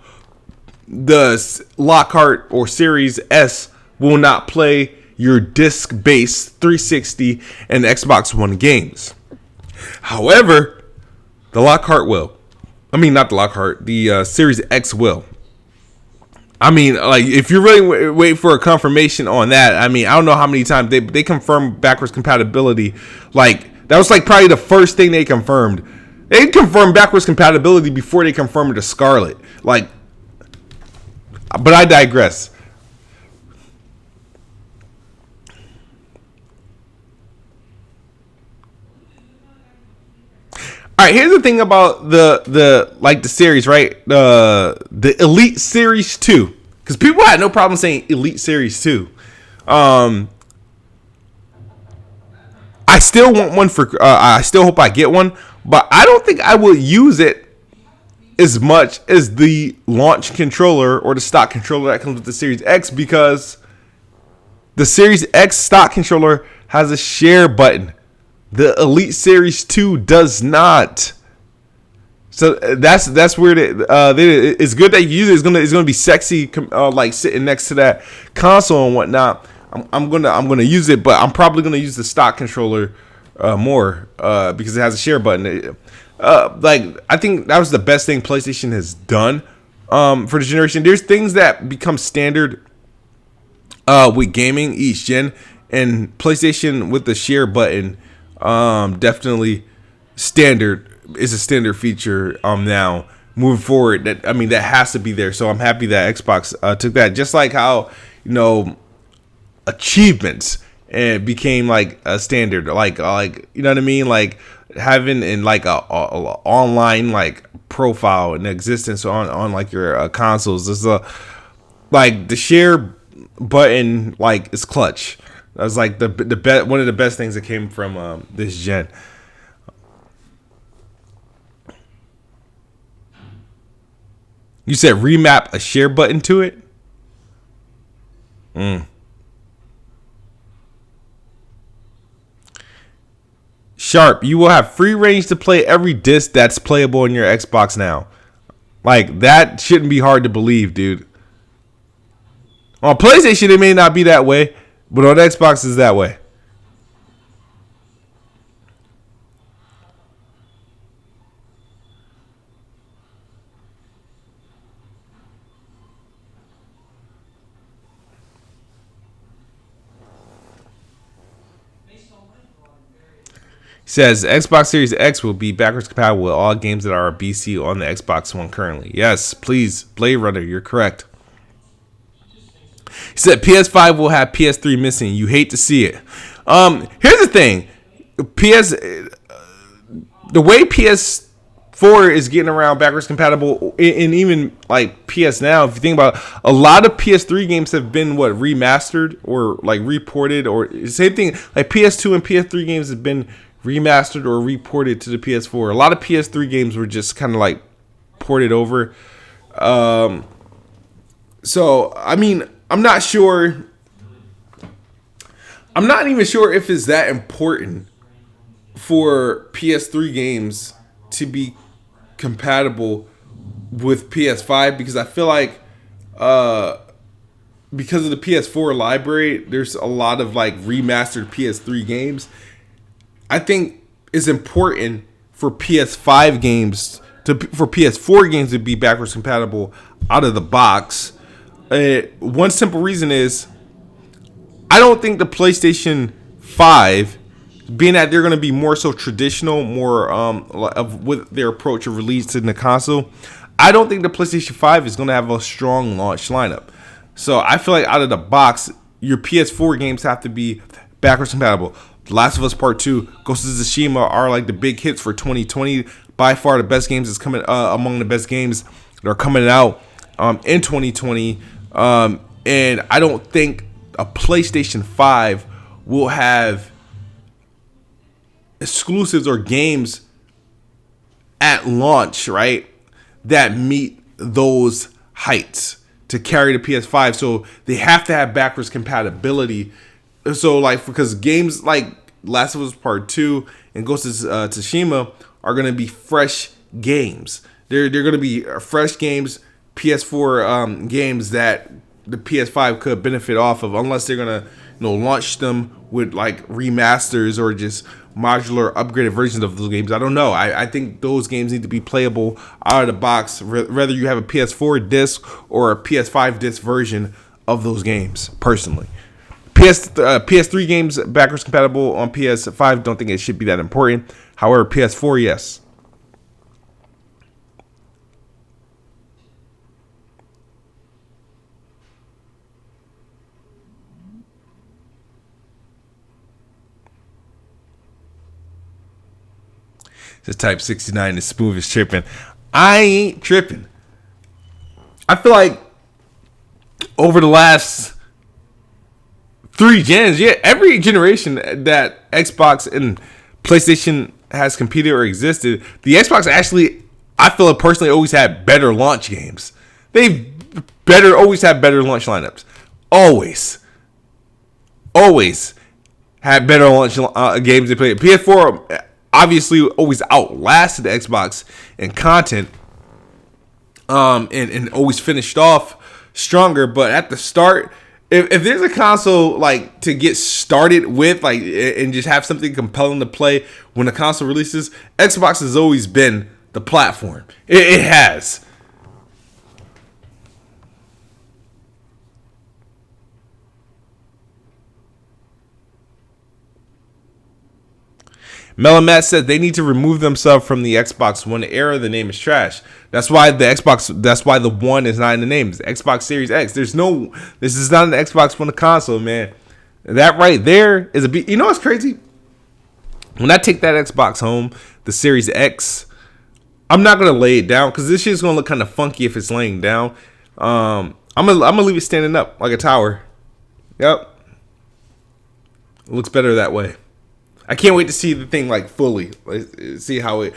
The Lockhart or Series S will not play your disc-based 360 and Xbox One games. However, the Lockhart will. I mean, not the Lockhart. The Series X will. I mean, like, if you're really waiting for a confirmation on that, I mean, I don't know how many times they confirmed backwards compatibility. Like, that was like probably the first thing they confirmed. They confirmed backwards compatibility before they confirmed the Scarlet. Like, but I digress. All right, here's the thing about the series, right? The Elite Series 2, because people had no problem saying Elite Series 2. I still want one I still hope I get one, but I don't think I will use it as much as the launch controller or the stock controller that comes with the Series X, because the Series X stock controller has a share button. The Elite Series 2 does not. So that's weird. It's good that you use it. It's gonna be sexy, like sitting next to that console and whatnot. I'm gonna use it, but I'm probably gonna use the stock controller more because it has a share button. Like, I think that was the best thing PlayStation has done for the generation. There's things that become standard with gaming each gen, and PlayStation with the share button definitely is a standard feature now moving forward. That has to be there. So I'm happy that Xbox took that. Just like how, achievements and became like a standard, like you know what I mean, like having in like a online like profile in existence on like your consoles. This is like the share button like is clutch. That was like the one of the best things that came from this gen. You said remap a share button to it? Sharp, you will have free range to play every disc that's playable on your Xbox now. Like, that shouldn't be hard to believe, dude. On PlayStation, it may not be that way, but on Xbox, it's that way. Says Xbox Series X will be backwards compatible with all games that are BC on the Xbox One currently. Yes, please, Blade Runner, you're correct. He said PS5 will have PS3 missing. You hate to see it. Here's the thing. The way PS4 is getting around backwards compatible, and even like PS Now, if you think about it, a lot of PS3 games have been remastered or like reported, or same thing, like PS2 and PS3 games have been remastered or reported to the PS4. A lot of PS3 games were just kind of like ported over. So I mean, I'm not sure. I'm not even sure if it's that important for PS3 games to be compatible with PS5, because I feel like because of the PS4 library, there's a lot of like remastered PS3 games, I think it's important for PS5 games for PS4 games to be backwards compatible out of the box. One simple reason is I don't think the PlayStation 5, being that they're going to be more so traditional, more with their approach of releasing the console, I don't think the PlayStation 5 is going to have a strong launch lineup. So I feel like out of the box, your PS4 games have to be backwards compatible. The Last of Us Part 2, Ghost of Tsushima are like the big hits for 2020. By far the best games is coming among the best games that are coming out in 2020. And I don't think a PlayStation 5 will have exclusives or games at launch, right, that meet those heights to carry the PS5. So they have to have backwards compatibility. So like, because games like Last of Us Part 2 and Ghost of Tsushima are going to be fresh games. They're going to be fresh games, PS4 games that the PS5 could benefit off of, unless they're going to launch them with like remasters or just modular upgraded versions of those games. I don't know. I think those games need to be playable out of the box, whether you have a PS4 disc or a PS5 disc version of those games, personally. PS3 games backwards compatible on PS5, don't think it should be that important. However, PS4, yes. This Type 69 is smooth as tripping. I ain't tripping. I feel like over the last 3 gens, yeah, every generation that Xbox and PlayStation has competed or existed, the Xbox actually, I feel it personally, always had better launch games. They've always had better launch lineups. Always had better launch games they played. PS4 obviously always outlasted the Xbox in content, and always finished off stronger. But at the start, if there's a console like to get started with, like, and just have something compelling to play when the console releases, Xbox has always been the platform. It has. Melamat said they need to remove themselves from the Xbox One era. The name is trash. That's why the One is not in the name. It's Xbox Series X. This is not an Xbox One console, man. That right there is you know what's crazy? When I take that Xbox home, the Series X, I'm not gonna lay it down because this shit's gonna look kind of funky if it's laying down. I'm gonna leave it standing up like a tower. Yep, it looks better that way. I can't wait to see the thing like fully, see how it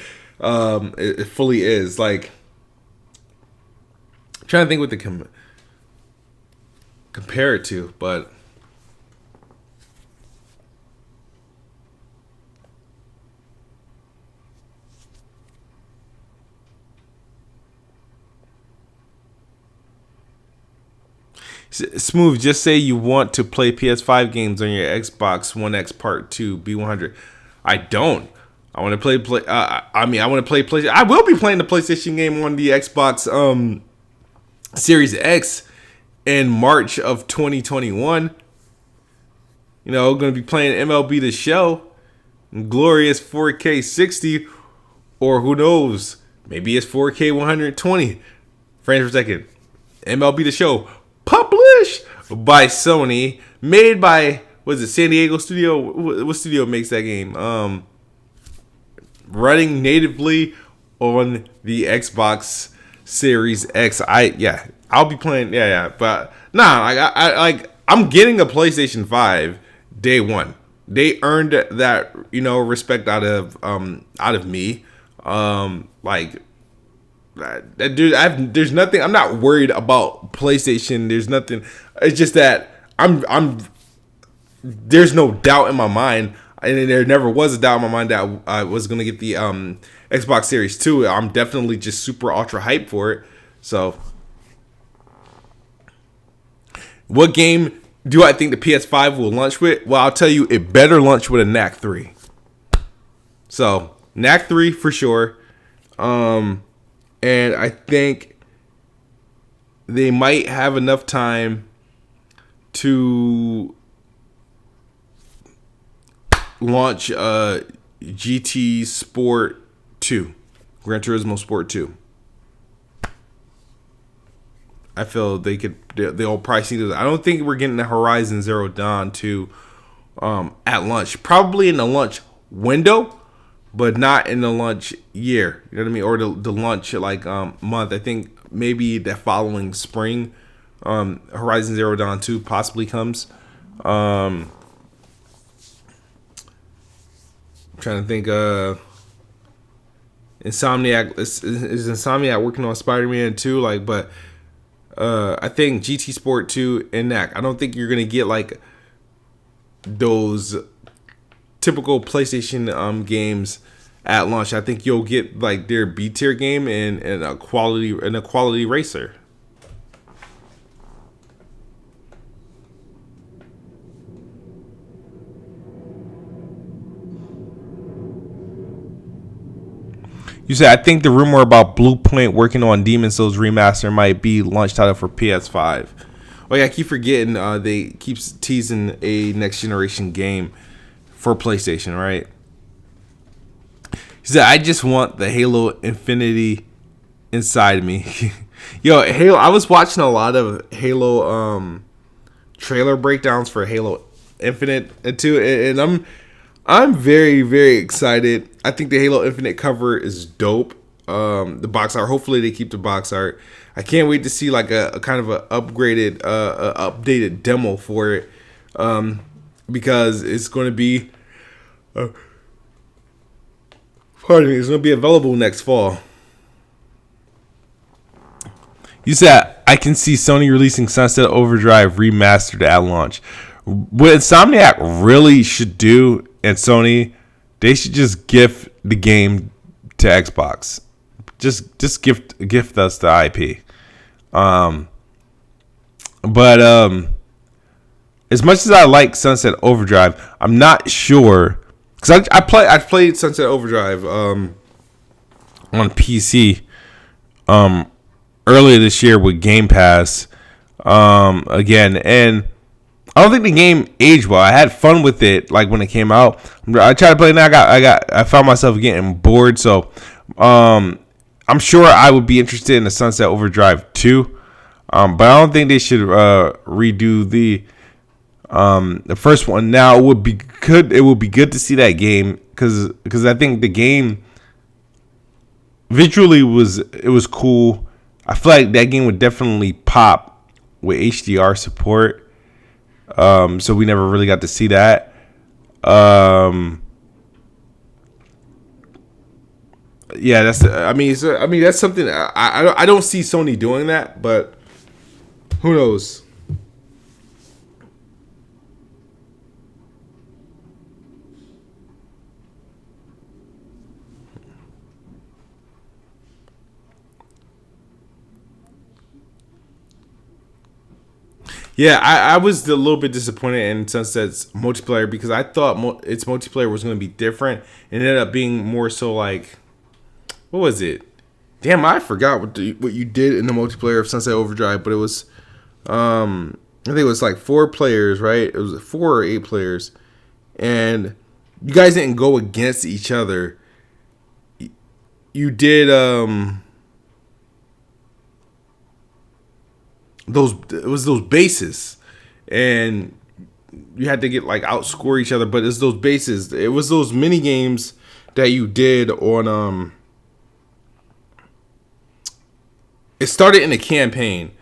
fully is. Like, I'm trying to think what to compare it to, but Smooth, just say you want to play PS5 games on your Xbox One X Part 2 B100. I don't. I want to play I want to play PlayStation. I will be playing the PlayStation game on the Xbox Series X in March of 2021. You know, going to be playing MLB The Show, glorious 4K 60, or who knows, maybe it's 4K 120 frames per second. MLB The Show, published by Sony, made by, was it San Diego studio? What studio makes that game? Running natively on the Xbox Series X. I'll be playing. But I'm getting a PlayStation 5 day one. They earned that, respect out of me. Dude, there's nothing. I'm not worried about PlayStation. There's nothing. It's just that there's no doubt in my mind, and there never was a doubt in my mind that I was gonna get the Xbox Series 2. I'm definitely just super ultra hyped for it. So, what game do I think the PS5 will launch with? Well, I'll tell you, it better launch with a NAC 3. So Knack 3 for sure. And I think they might have enough time to launch GT Sport 2, Gran Turismo Sport 2. I feel they'll probably see this. I don't think we're getting the Horizon Zero Dawn 2 at launch. Probably in the launch window, but not in the launch year. You know what I mean? Or the launch month. I think maybe the following spring, Horizon Zero Dawn 2 possibly comes. I'm trying to think. Insomniac is Insomniac working on Spider-Man 2, but I think GT Sport 2 and NAC. I don't think you're gonna get like those typical PlayStation games at launch. I think you'll get like their B tier game and a quality racer. You said, I think the rumor about Bluepoint working on Demon's Souls remaster might be launch title for PS5. Oh yeah, I keep forgetting they keeps teasing a next generation game for PlayStation, right? He said, I just want the Halo Infinity inside me. Yo, Halo, I was watching a lot of Halo trailer breakdowns for Halo Infinite 2, and I'm very, very excited. I think the Halo Infinite cover is dope. The box art, hopefully they keep the box art. I can't wait to see like a kind of a upgraded, updated demo for it, because it's going to be, pardon me, it's going to be available next fall. You said, I can see Sony releasing Sunset Overdrive remastered at launch. What Insomniac really should do, and Sony, they should just gift the game to Xbox. Just gift us the IP. But as much as I like Sunset Overdrive, I'm not sure, because I played Sunset Overdrive on PC earlier this year with Game Pass again, and I don't think the game aged well. I had fun with it, like when it came out. I tried to play it, and I found myself getting bored. So, I'm sure I would be interested in the Sunset Overdrive 2, but I don't think they should redo the first one. Now it would be good. It would be good to see that game because I think the game visually was cool. I feel like that game would definitely pop with HDR support. So we never really got to see that. Yeah, that's something I don't see Sony doing that, but who knows? Yeah, I was a little bit disappointed in Sunset's multiplayer because I thought its multiplayer was going to be different. It ended up being more so like, what was it? Damn, I forgot what you did in the multiplayer of Sunset Overdrive, but it was, I think it was like 4 players, right? It was 4 or 8 players, and you guys didn't go against each other. You did, those bases, and you had to get like outscore each other, but it's those bases. It was those mini games that you did on it started in a campaign.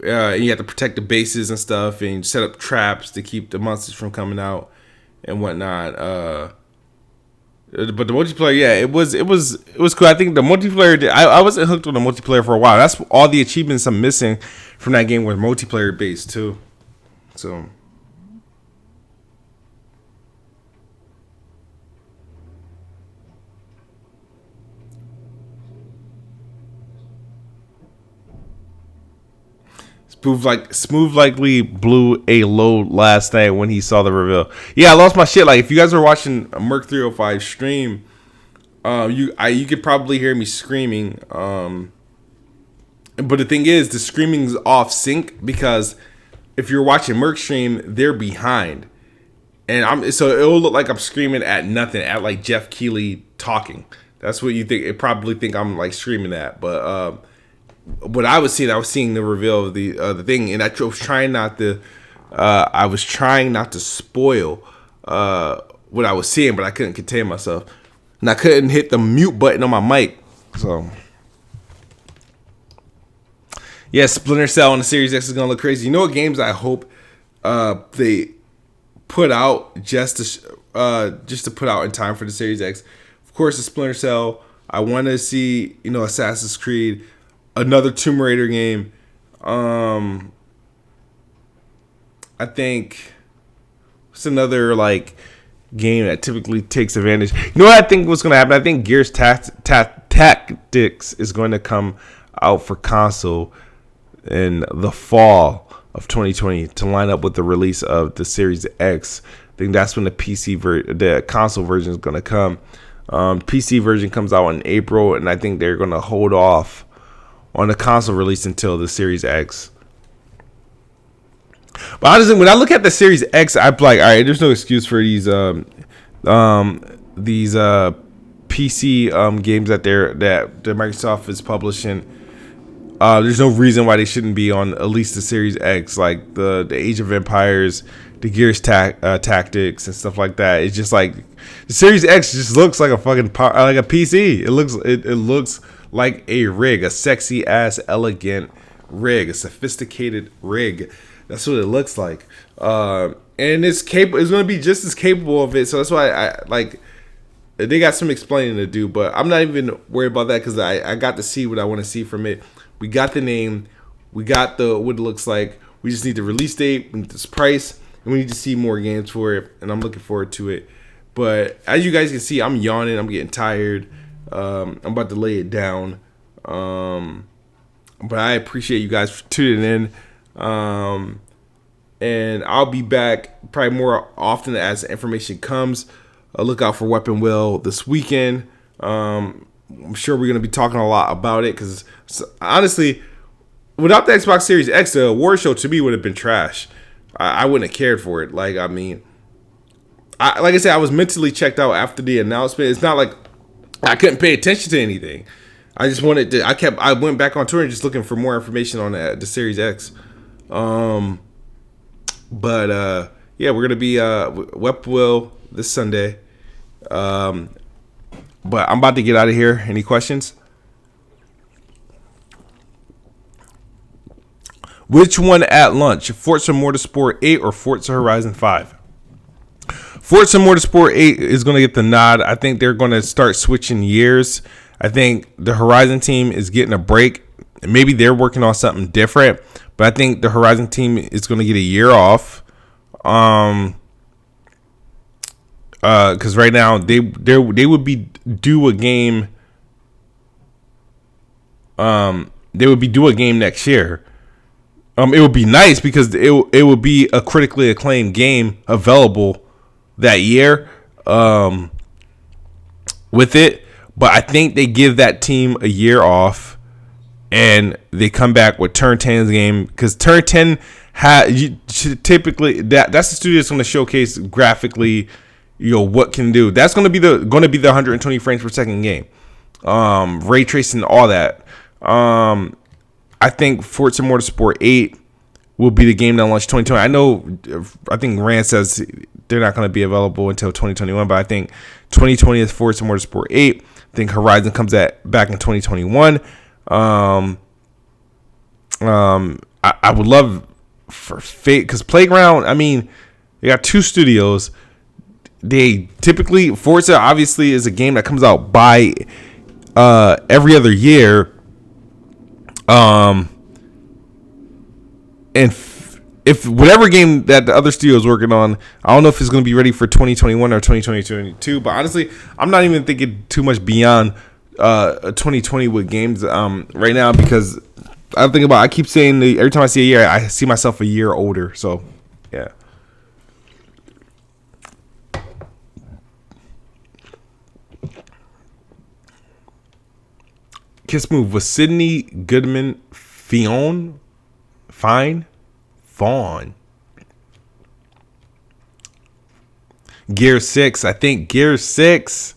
And you had to protect the bases and stuff, and set up traps to keep the monsters from coming out and whatnot. But the multiplayer, yeah, it was cool. I think the multiplayer, I wasn't hooked on the multiplayer for a while. That's all the achievements I'm missing from that game were multiplayer based too. So. Smooth likely blew a load last night when he saw the reveal. Yeah, I lost my shit. Like if you guys were watching a Merc 305 stream, you could probably hear me screaming. But the thing is, the screaming's off sync because if you're watching Merc stream, they're behind, and so it'll look like I'm screaming at nothing, at like Jeff Keighley talking. That's what you think. It probably think I'm like screaming at, but what I was seeing the reveal of the thing, and I was trying not to. I was trying not to spoil what I was seeing, but I couldn't contain myself, and I couldn't hit the mute button on my mic. So, yeah, Splinter Cell on the Series X is gonna look crazy. You know what games I hope they put out just to put out in time for the Series X? Of course, the Splinter Cell. I want to see Assassin's Creed. Another Tomb Raider game. I think it's another like game that typically takes advantage. You know what I think what's going to happen? I think Gears Tactics is going to come out for console in the fall of 2020 to line up with the release of the Series X. I think that's when the console version is going to come. PC version comes out in April, and I think they're going to hold off on the console release until the Series X. But honestly, when I look at the Series X, I'm like, all right, there's no excuse for these PC games that Microsoft is publishing. There's no reason why they shouldn't be on at least the Series X, like the Age of Empires, the Gears Tactics and stuff like that. It's just like the Series X just looks like a fucking like a PC. It looks like a rig, a sexy ass, elegant rig, a sophisticated rig. That's what it looks like. And it's capable. It's going to be just as capable of it. So that's why I like. They got some explaining to do, but I'm not even worried about that because I got to see what I want to see from it. We got the name, we got what it looks like. We just need the release date, we need this price, and we need to see more games for it. And I'm looking forward to it. But as you guys can see, I'm yawning. I'm getting tired. I'm about to lay it down. But I appreciate you guys for tuning in. And I'll be back probably more often as the information comes. Look out for Weapon Wheel this weekend. I'm sure we're going to be talking a lot about it because honestly, without the Xbox Series X, the award show to me would have been trash. I wouldn't have cared for it. Like, I mean, like I said, I was mentally checked out after the announcement. It's not like I couldn't pay attention to anything. I just wanted to. I went back on Twitter just looking for more information on the Series X. Yeah, we're gonna be Weapon Wheel this Sunday. But I'm about to get out of here. Any questions? Which one at lunch? Forza Motorsport 8 or Forza Horizon 5? Forza Motorsport 8 is going to get the nod. I think they're going to start switching years. I think the Horizon team is getting a break. Maybe they're working on something different, but I think the Horizon team is going to get a year off. Because right now they would be due a game. They would be due a game next year. It would be nice because it would be a critically acclaimed game available that year. With it, but I think they give that team a year off, and they come back with Turn 10's game because Turn 10 typically that's the studio that's going to showcase graphically. What can do. That's going to be the 120 frames per second game. Ray tracing, all that. I think Forza Motorsport 8 will be the game that launch 2020. I think Rand says they're not going to be available until 2021, but I think 2020 is Forza Motorsport 8. I think Horizon comes back in 2021. I would love for Fate because Playground. I mean, they got two studios. They typically Forza obviously is a game that comes out by every other year. And if whatever game that the other studio is working on, I don't know if it's going to be ready for 2021 or 2022. But honestly, I'm not even thinking too much beyond 2020 with games right now because I think about. I keep saying every time I see a year, I see myself a year older. So, yeah. Kiss Move was Sydney Goodman Fawn. Gear 6. I think Gear 6.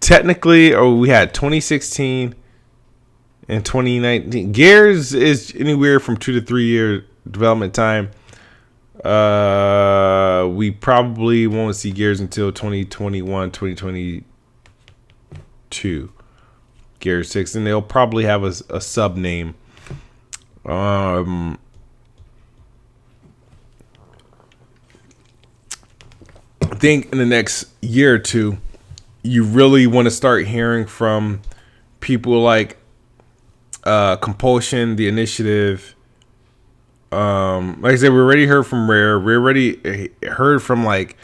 Technically, we had 2016 and 2019. Gears is anywhere from 2 to 3 year development time. We probably won't see Gears until 2021, 2022. Gears 6, and they'll probably have a sub name. I think in the next year or two, you really want to start hearing from people like Compulsion, The Initiative. Like I said, we already heard from Rare. We already heard from like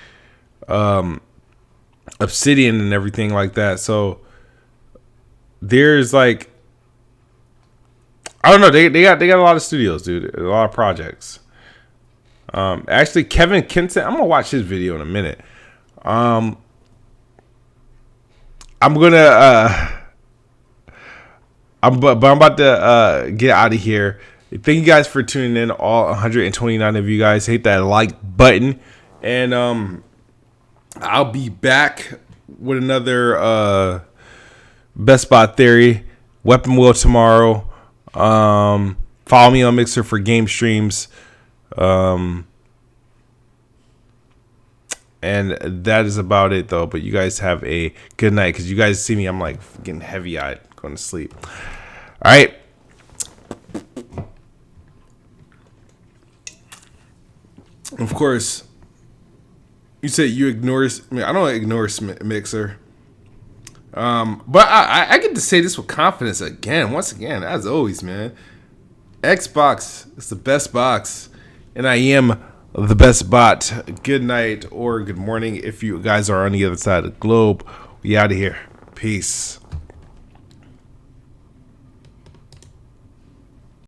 Obsidian and everything like that. So there's like, I don't know. They got a lot of studios, dude. A lot of projects. Actually, Kevin Kinson. I'm gonna watch his video in a minute. I'm gonna. I'm about to get out of here. Thank you guys for tuning in. All 129 of you guys, hit that like button, and I'll be back with another Best Spot Theory, Weapon Wheel tomorrow. Follow me on Mixer for game streams. And that is about it, though. But you guys have a good night, because you guys see me, I'm like getting heavy-eyed, going to sleep. All right. Of course, you said you ignore. I mean, I don't ignore Mixer. But I get to say this with confidence again, once again, as always, man. Xbox is the best box, and I am the best bot. Good night or good morning if you guys are on the other side of the globe. We out of here. Peace.